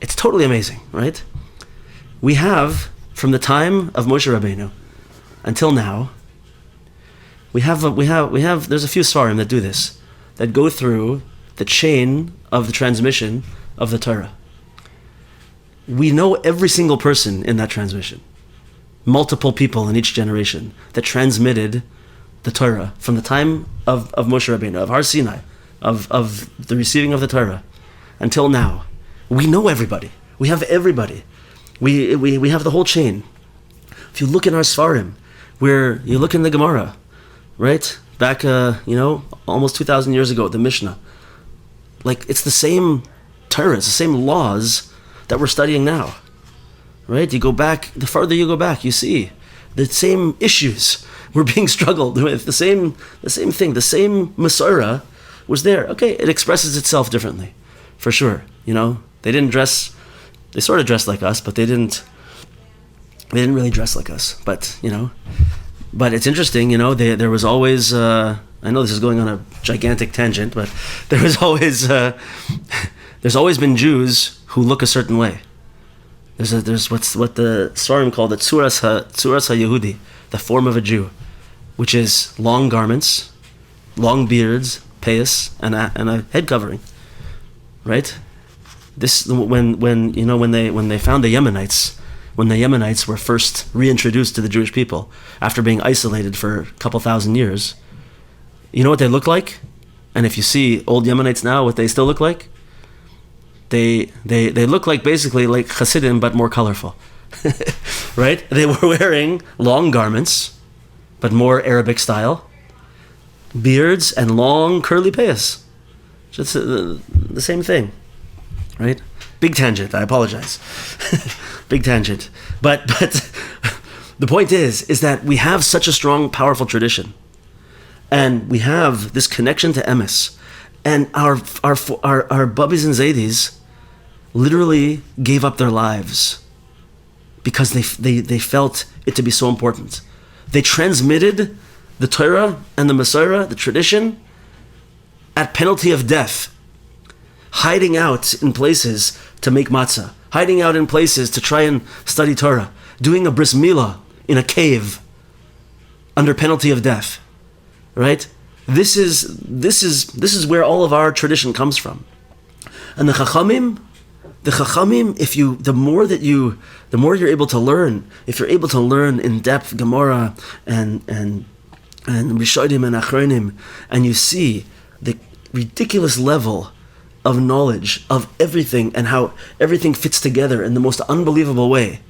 It's totally amazing, right? We have, from the time of Moshe Rabbeinu until now, we have there's a few svarim that do this, that go through the chain of the transmission of the Torah. We know every single person in that transmission, multiple people in each generation that transmitted the Torah from the time of Moshe Rabbeinu, of Har Sinai, of the receiving of the Torah, until now. We know everybody. We have everybody. We have the whole chain. If you look in our Svarim, where you look in the Gemara, right? Back, almost 2,000 years ago, the Mishnah. Like, it's the same Torah, it's the same laws that we're studying now, right? You go back, the farther you go back, you see the same issues were being struggled with, the same thing, the same menorah was there. Okay, it expresses itself differently, for sure. They didn't dress. They sort of dressed like us, but they didn't really dress like us. But but it's interesting. There was always. I know this is going on a gigantic tangent, but there was always. There's always been Jews who look a certain way. There's what the Svarim call the tzuras ha-Yehudi, the form of a Jew, which is long garments, long beards, payas, and a head covering, right? This when they found the Yemenites, when the Yemenites were first reintroduced to the Jewish people after being isolated for a couple thousand years, you know what they look like? And if you see old Yemenites now, what they still look like? They look like basically like chassidim, but more colorful, right? They were wearing long garments, but more Arabic style, beards and long curly payas. Just the same thing, right? Big tangent. I apologize. Big tangent. But the point is that we have such a strong, powerful tradition, and we have this connection to emes, and our Bubbies and Zaydis literally gave up their lives because they felt it to be so important. They transmitted the Torah and the menorah, the tradition, at penalty of death, hiding out in places to make matzah, hiding out in places to try and study Torah, doing a bris milah in a cave under penalty of death, right? This is where all of our tradition comes from. And the Chachamim, the more you're able to learn, if you're able to learn in depth Gemara and Rishonim and Achronim, and you see the ridiculous level of knowledge of everything and how everything fits together in the most unbelievable way,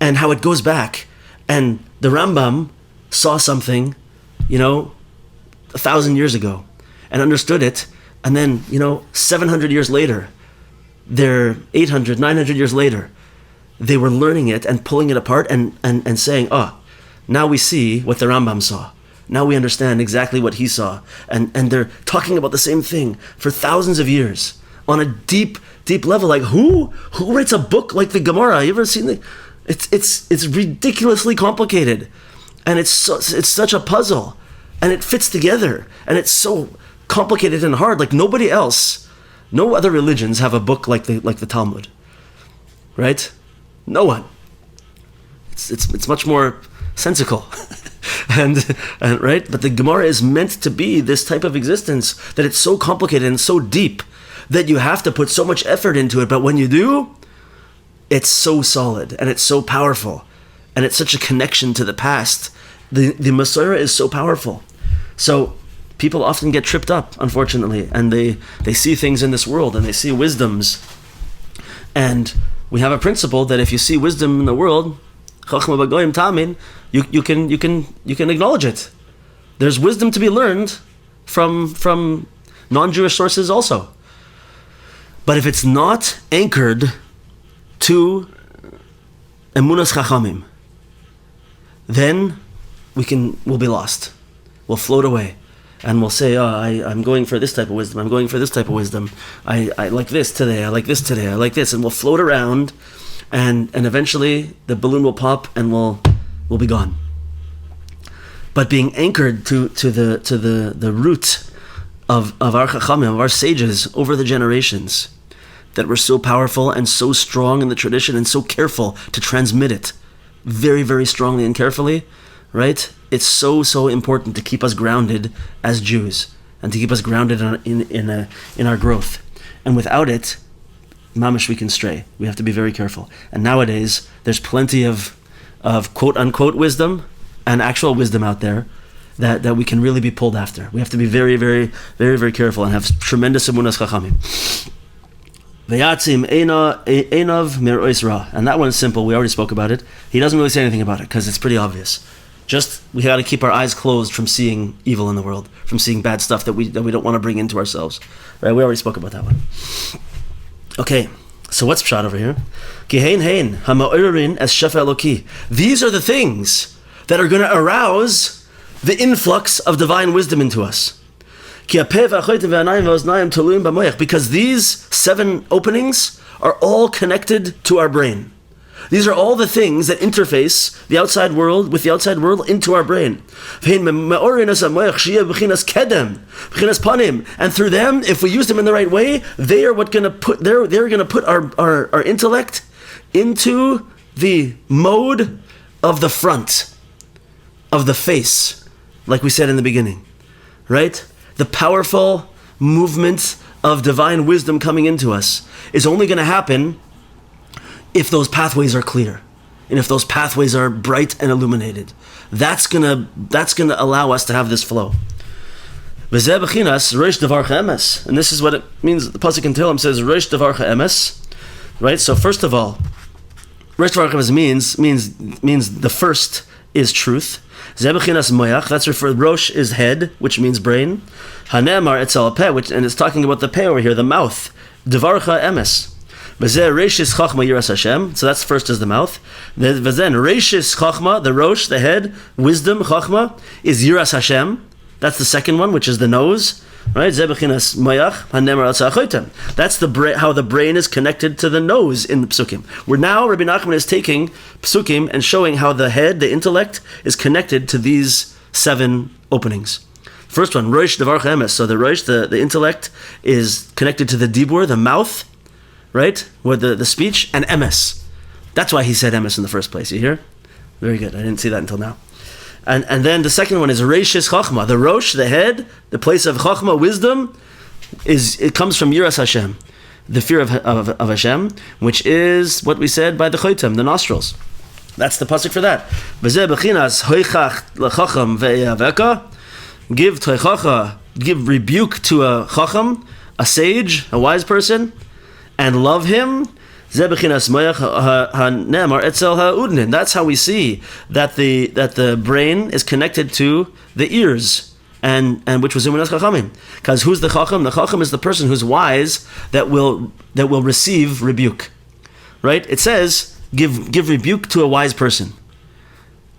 and how it goes back, and the Rambam saw something, 1,000 years ago, and understood it, and then 700 years later, they're 800, 900 years later, they were learning it and pulling it apart and saying, now we see what the Rambam saw. Now we understand exactly what he saw. And they're talking about the same thing for thousands of years on a deep, deep level. Like who writes a book like the Gemara? You ever seen it's ridiculously complicated. And it's such a puzzle. And it fits together. And it's so complicated and hard. Like nobody else. No other religions have a book like the Talmud, right? No one. It's much more sensical, and right. But the Gemara is meant to be this type of existence that it's so complicated and so deep that you have to put so much effort into it. But when you do, it's so solid and it's so powerful, and it's such a connection to the past. The menorah is so powerful, so. People often get tripped up, unfortunately, and they see things in this world and they see wisdoms. And we have a principle that if you see wisdom in the world, you can acknowledge it. There's wisdom to be learned from non-Jewish sources also. But if it's not anchored to emunas chachamim, then we'll be lost. We'll float away. And we'll say, I'm going for this type of wisdom. I'm going for this type of wisdom. I like this today. I like this today. I like this. And we'll float around, and eventually the balloon will pop and we'll be gone. But being anchored to the root of our chachamim, of our sages over the generations, that were so powerful and so strong in the tradition and so careful to transmit it very, very strongly and carefully, right? It's so important to keep us grounded as Jews and to keep us grounded in our growth. And without it, mamish, we can stray. We have to be very careful. And nowadays, there's plenty of quote unquote wisdom and actual wisdom out there that we can really be pulled after. We have to be very, very, very, very careful and have tremendous emunas chachamim. Veyatzim einav mirois ra. And that one's simple. We already spoke about it. He doesn't really say anything about it because it's pretty obvious. Just, we got to keep our eyes closed from seeing evil in the world, from seeing bad stuff that we don't want to bring into ourselves. Right? We already spoke about that one. Okay, so what's pshat over here? These are the things that are going to arouse the influx of divine wisdom into us. Because these 7 openings are all connected to our brain. These are all the things that interface the outside world with the outside world into our brain. And through them, if we use them in the right way, they are what they're going to put our intellect into the mode of the front, of the face, like we said in the beginning, right? The powerful movement of divine wisdom coming into us is only going to happen if those pathways are clear, and if those pathways are bright and illuminated. That's gonna allow us to have this flow. And this is what it means. The pasuk in Tehillim says, "Reish davarcha emes," right? So first of all, Reish davarcha emes means the first is truth. Zebechinas moyach, that's referred. Rosh is head, which means brain. Hanemar etzel peh, and it's talking about the peh over here, the mouth. Davarcha emes. Reishis chachma yiras Hashem. So that's first is the mouth. Then reishis chachma, the rosh, the head, wisdom chachma is yiras Hashem. That's the second one, which is the nose, right? Zebechinas mayach hanemar al tza'achotem. That's how the brain is connected to the nose in the psukim. Where now Rabbi Nachman is taking psukim and showing how the head, the intellect, is connected to these 7 openings. First one, rosh davarcha emes. So the rosh, the intellect, is connected to the dibur, the mouth, right? With the speech, and emes. That's why he said emes in the first place. You hear? Very good. I didn't see that until now. And then the second one is reishis chachma. The rosh, the head, the place of chachma, wisdom, it comes from yiras Hashem, the fear of Hashem, which is what we said by the choitem, the nostrils. That's the pasuk for that. B'zeh bechinas hoichach lechacham ve'yaveka. Give rebuke to a chacham, a sage, a wise person, and love him. That's how we see that the brain is connected to the ears, and which was Umanas Chachamim. Because who's the Chacham? The Chacham is the person who's wise that will receive rebuke. Right? It says give rebuke to a wise person,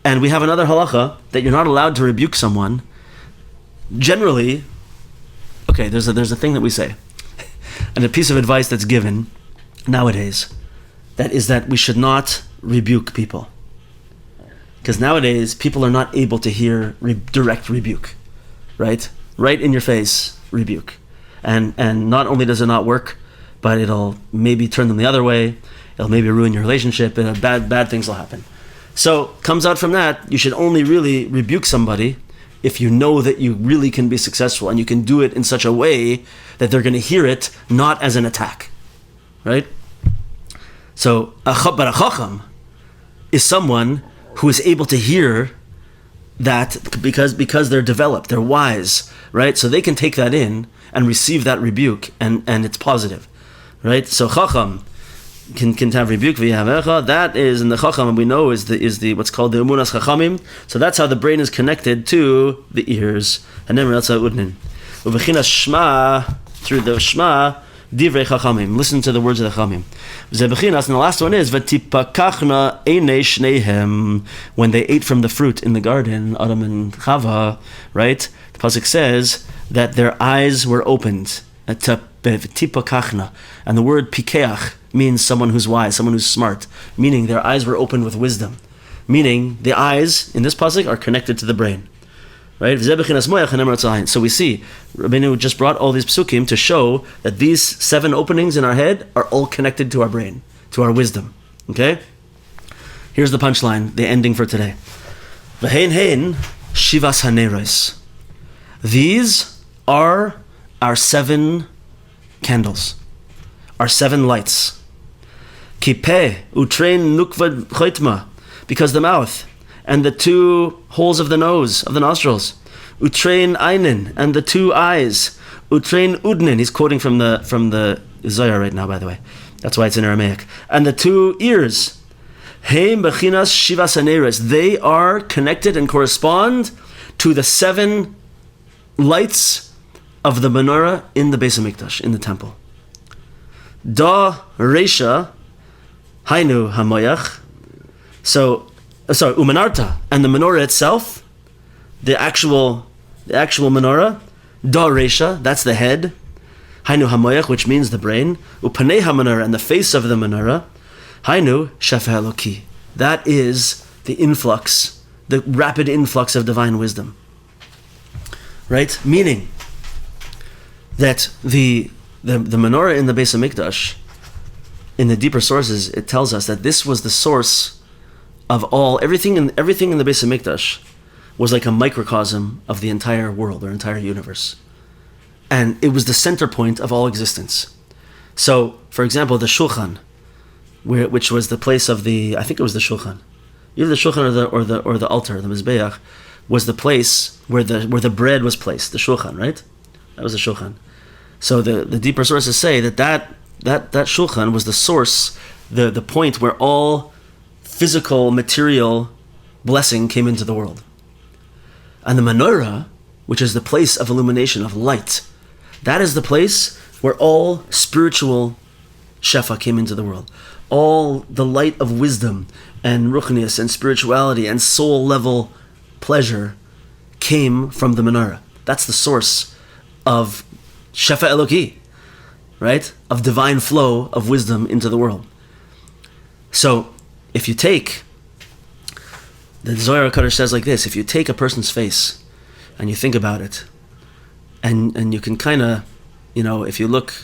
and we have another halacha that you're not allowed to rebuke someone. Generally, okay, there's a thing that we say. And a piece of advice that's given nowadays, that is that we should not rebuke people. Because nowadays, people are not able to hear direct rebuke, right? Right in your face, rebuke. And not only does it not work, but it'll maybe turn them the other way, it'll maybe ruin your relationship, and bad things will happen. So, comes out from that, you should only really rebuke somebody if you know that you really can be successful, and you can do it in such a way that they're going to hear it not as an attack, right? So, but a chacham is someone who is able to hear that because they're developed, they're wise, right? So they can take that in and receive that rebuke, and it's positive, right? So chacham can have rebuke v'yavecha. That is in the chacham, we know is the what's called the emunas chachamim. So that's how the brain is connected to the ears. And then udnin uvechinas shma, through the shma divrei chachamim. Listen to the words of the chachamim. Zebechinas, and the last one is v'tipakachna einei shnehem. When they ate from the fruit in the garden, Adam and Chava, right? The pasuk says that their eyes were opened. Tipakachna, and the word pikeach means someone who's wise, someone who's smart, meaning their eyes were opened with wisdom, meaning the eyes in this pasuk are connected to the brain, right? So we see Rabbeinu just brought all these psukim to show that these 7 openings in our head are all connected to our brain, to our wisdom. Okay, here's the punchline, the ending for today. V'hein shivas haneros. These are our 7 candles, our 7 lights. Kipeh utrein nukvad choitma, because the mouth and the 2 holes of the nose, of the nostrils. Utrein einin, and the 2 eyes. Utrein udnin, he's quoting from the Zohar right now, by the way. That's why it's in Aramaic. And the 2 ears. Heim bechinas shivas haneros. They are connected and correspond to the 7 lights of the menorah in the Beis HaMikdash, in the temple. Da Reisha, Hainu Hamoyach. Umanarta, and the menorah itself, the actual menorah, Da Resha, that's the head. Hainu Hamoyach, which means the brain. Upanei HaMenorah, and the face of the menorah. Hainu Shefa Eloki. That is the influx, the rapid influx of divine wisdom. Right? Meaning that the menorah in the Beis HaMikdash, in the deeper sources, it tells us that this was the source of everything in the Beis HaMikdash was like a microcosm of the entire world or entire universe. And it was the center point of all existence. So, for example, the Shulchan, which was the place of I think it was the Shulchan. Either the Shulchan or the altar, the Mizbeach, was the place where the bread was placed, the Shulchan, right? That was the Shulchan. So the deeper sources say that Shulchan was the source, the point where all physical, material blessing came into the world. And the menorah, which is the place of illumination, of light, that is the place where all spiritual shefa came into the world. All the light of wisdom and ruchnius and spirituality and soul level pleasure came from the menorah. That's the source of shefa Eloki, right? Of divine flow of wisdom into the world. So, if you take, the Zohar HaKadosh says like this, if you take a person's face and you think about it, and you can kind of, if you look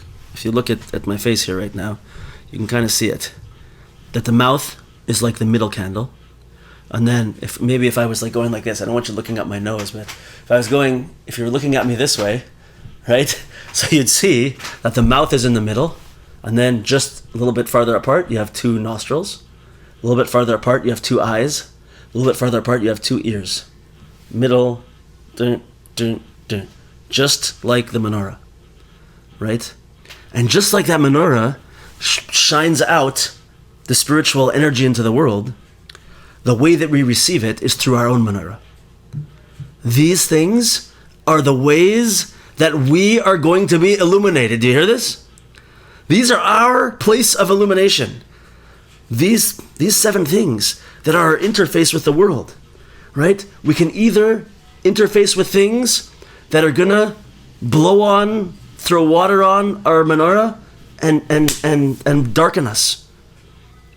at my face here right now, you can kind of see it, that the mouth is like the middle candle. And then if I was like going like this, I don't want you looking at my nose, but if you were looking at me this way, right? So you'd see that the mouth is in the middle, and then just a little bit farther apart, you have two nostrils. A little bit farther apart, you have two eyes. A little bit farther apart, you have two ears. Middle, just like the menorah, right? And just like that menorah shines out the spiritual energy into the world, the way that we receive it is through our own menorah. These things are the ways that we are going to be illuminated. Do you hear this? These are our place of illumination. These 7 things that are our interface with the world, right? We can either interface with things that are gonna blow on, throw water on our menorah and darken us,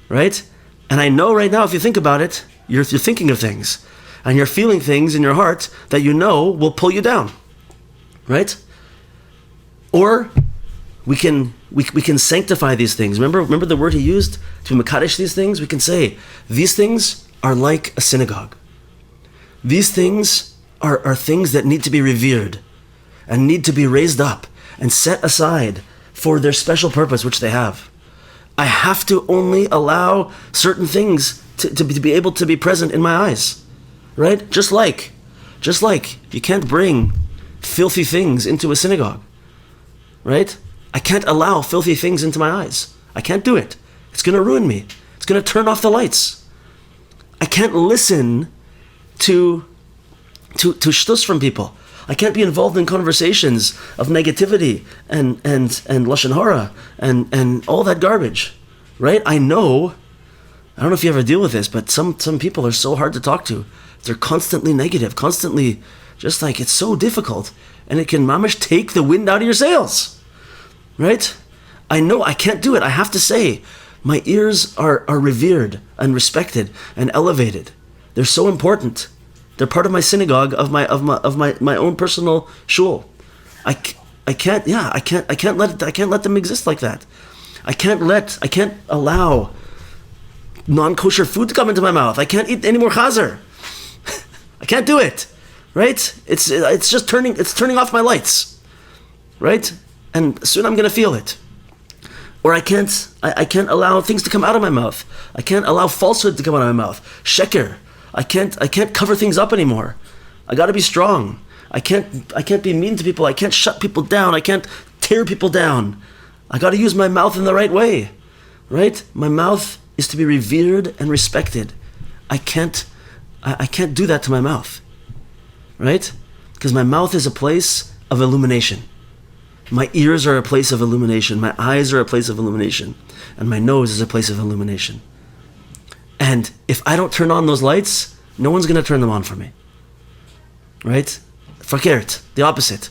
right? And I know right now, if you think about it, you're thinking of things, and you're feeling things in your heart that will pull you down, right? Or we can sanctify these things. Remember the word he used to mekadesh these things? We can say these things are like a synagogue. These things are things that need to be revered and need to be raised up and set aside for their special purpose which they have. I have to only allow certain things to be able to be present in my eyes, right? Just like you can't bring filthy things into a synagogue, right? I can't allow filthy things into my eyes. I can't do it. It's going to ruin me. It's going to turn off the lights. I can't listen to shtus from people. I can't be involved in conversations of negativity and lashon hara and all that garbage, right? I don't know if you ever deal with this, but some people are so hard to talk to. They're constantly negative, constantly just like, it's so difficult, and it can mamish take the wind out of your sails, right? I know I can't do it. I have to say, my ears are revered and respected and elevated. They're so important. They're part of my synagogue, of my own personal shul. I can't let them exist like that. I can't allow non-kosher food to come into my mouth. I can't eat any more chazer. I can't do it, right? It's just turning off my lights, right? And soon I'm gonna feel it. Or I can't allow things to come out of my mouth. I can't allow falsehood to come out of my mouth. Sheker. I can't cover things up anymore. I got to be strong. I can't be mean to people. I can't shut people down. I can't tear people down. I got to use my mouth in the right way, right? My mouth is to be revered and respected. I can't do that to my mouth, right? Because my mouth is a place of illumination. My ears are a place of illumination. My eyes are a place of illumination. And my nose is a place of illumination. And if I don't turn on those lights, no one's going to turn them on for me. Right? Verkehrt, the opposite.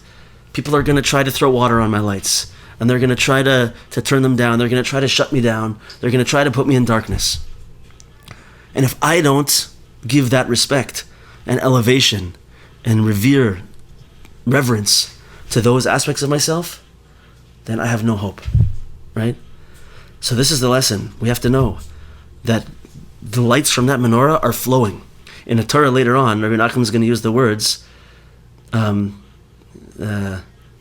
people are going to try to throw water on my lights, and they're going to try to turn them down. They're going to try to shut me down. They're going to try to put me in darkness. And if I don't give that respect and elevation and reverence to those aspects of myself, then I have no hope, right? So this is the lesson. We have to know that the lights from that menorah are flowing. In the Torah later on, Rabbi Nachum is going to use the words, he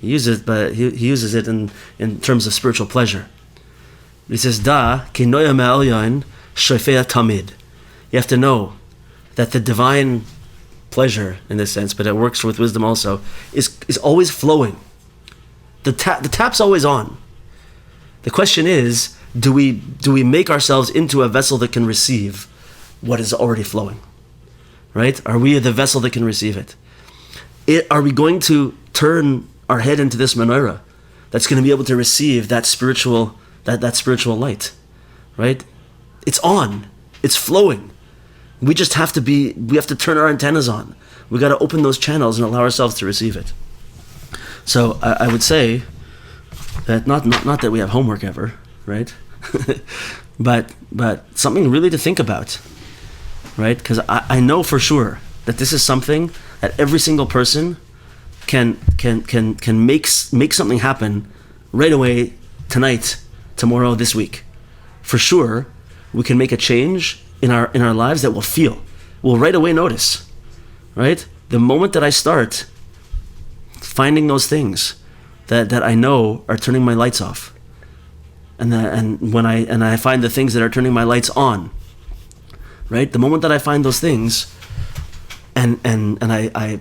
uses it in terms of spiritual pleasure. He says, Da ki noya me'elyon shofea tamid. You have to know that the divine pleasure, in this sense, but it works with wisdom also, is always flowing. The tap's always on. The question is, do we make ourselves into a vessel that can receive what is already flowing? Right? Are we the vessel that can receive it? Are we going to turn our head into this menorah that's going to be able to receive that spiritual light? Right? It's on. It's flowing. We just have to turn our antennas on. We got to open those channels and allow ourselves to receive it. So I would say that not that we have homework ever, right? but something really to think about, right? Because I know for sure that this is something that every single person can make something happen right away, tonight, tomorrow, this week. For sure, we can make a change in our lives that we'll right away notice, right? The moment that I start finding those things that I know are turning my lights off, and when I find the things that are turning my lights on, right? The moment that I find those things, and I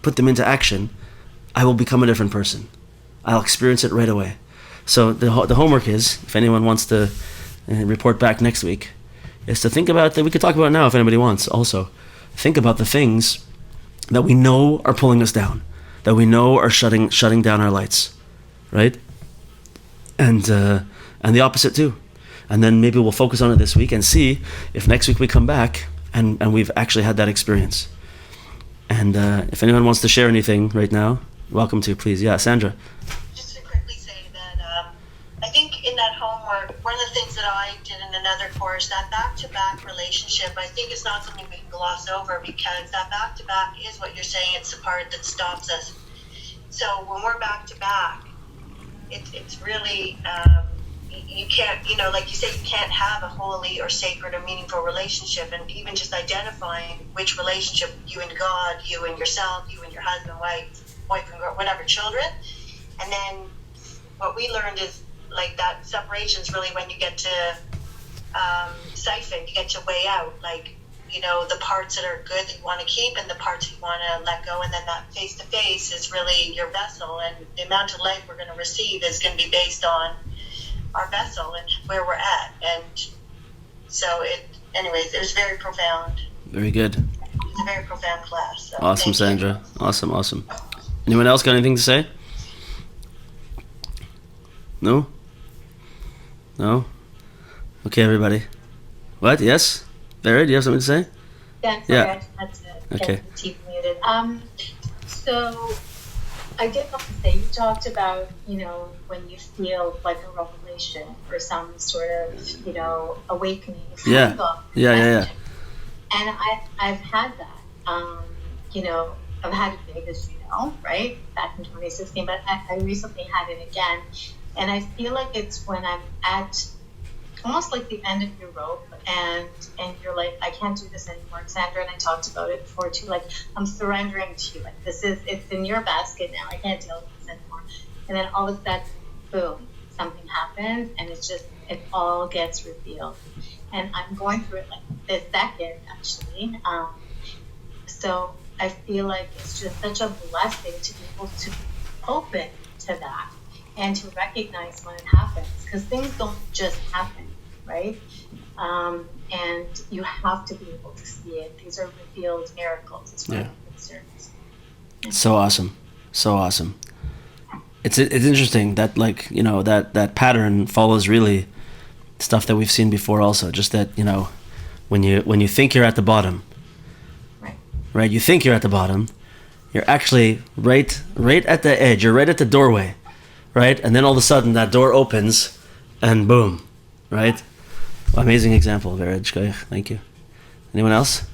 put them into action, I will become a different person. I'll experience it right away. So the homework is, if anyone wants to report back next week, is to think about that. We could talk about it now if anybody wants. Also, think about the things that we know are pulling us down, that we know are shutting down our lights, right? And the opposite too. And then maybe we'll focus on it this week and see if next week we come back and we've actually had that experience. And if anyone wants to share anything right now, welcome to, please. Yeah, Sandra. Just to quickly say that I think in that homework, one of the things that I did in another course, that back-to-back relationship, I think is not something we can gloss over, because that back-to-back is what you're saying, it's the part that stops us. So when we're back-to-back, it's really, you can't, like you say, you can't have a holy or sacred or meaningful relationship, and even just identifying which relationship, you and God, you and yourself, you and your husband, wife and girl, whatever, children. And then what we learned is, like, that separation is really when you get to siphon, you get to weigh out, like, the parts that are good that you want to keep and the parts that you want to let go. And then that face-to-face is really your vessel, and the amount of light we're going to receive is going to be based on our vessel and where we're at. And so it was very profound. Very good. It's a very profound class. So awesome, Sandra. Awesome. Anyone else got anything to say? No? Okay, everybody. What? Yes? Barry, do you have something to say? Yeah, sorry, I just had to get the TV muted. So I did want to say, you talked about, when you feel like a revelation or some sort of, awakening. Yeah. And I've had that. I've had it big, as you know, right? Back in 2016, but I recently had it again. And I feel like it's when I'm at almost like the end of your rope, and you're like, I can't do this anymore, Sandra, and I talked about it before too, like, I'm surrendering to you, like, it's in your basket now, I can't deal with this anymore. And then all of a sudden, boom, something happens, and it all gets revealed. And I'm going through it like this second, actually. So I feel like it's just such a blessing to be able to be open to that and to recognize when it happens, because things don't just happen, right? And you have to be able to see it. These are revealed miracles as far as I'm concerned. So awesome. It's interesting that, like, that pattern follows really stuff that we've seen before also. Just that, when you think you're at the bottom, right? You think you're at the bottom, You're actually right at the edge. You're right at the doorway, right? And then all of a sudden that door opens, and boom, right? Amazing example, Vered Shkoyach. Thank you. Anyone else?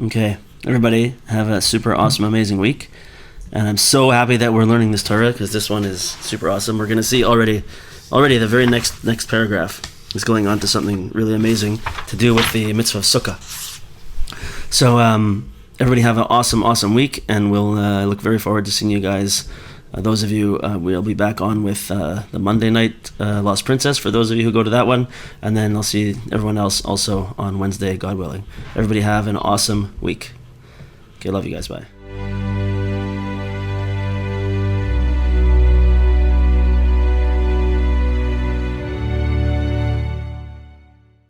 Okay, everybody have a super awesome, amazing week. And I'm so happy that we're learning this Torah, because this one is super awesome. We're going to see already the very next paragraph is going on to something really amazing to do with the mitzvah of Sukkah. So everybody have an awesome week, and we'll look very forward to seeing you guys. Those of you, we'll be back on with the Monday night Lost Princess, for those of you who go to that one, and then I'll see everyone else also on Wednesday, God willing. Everybody have an awesome week. Okay, love you guys, bye.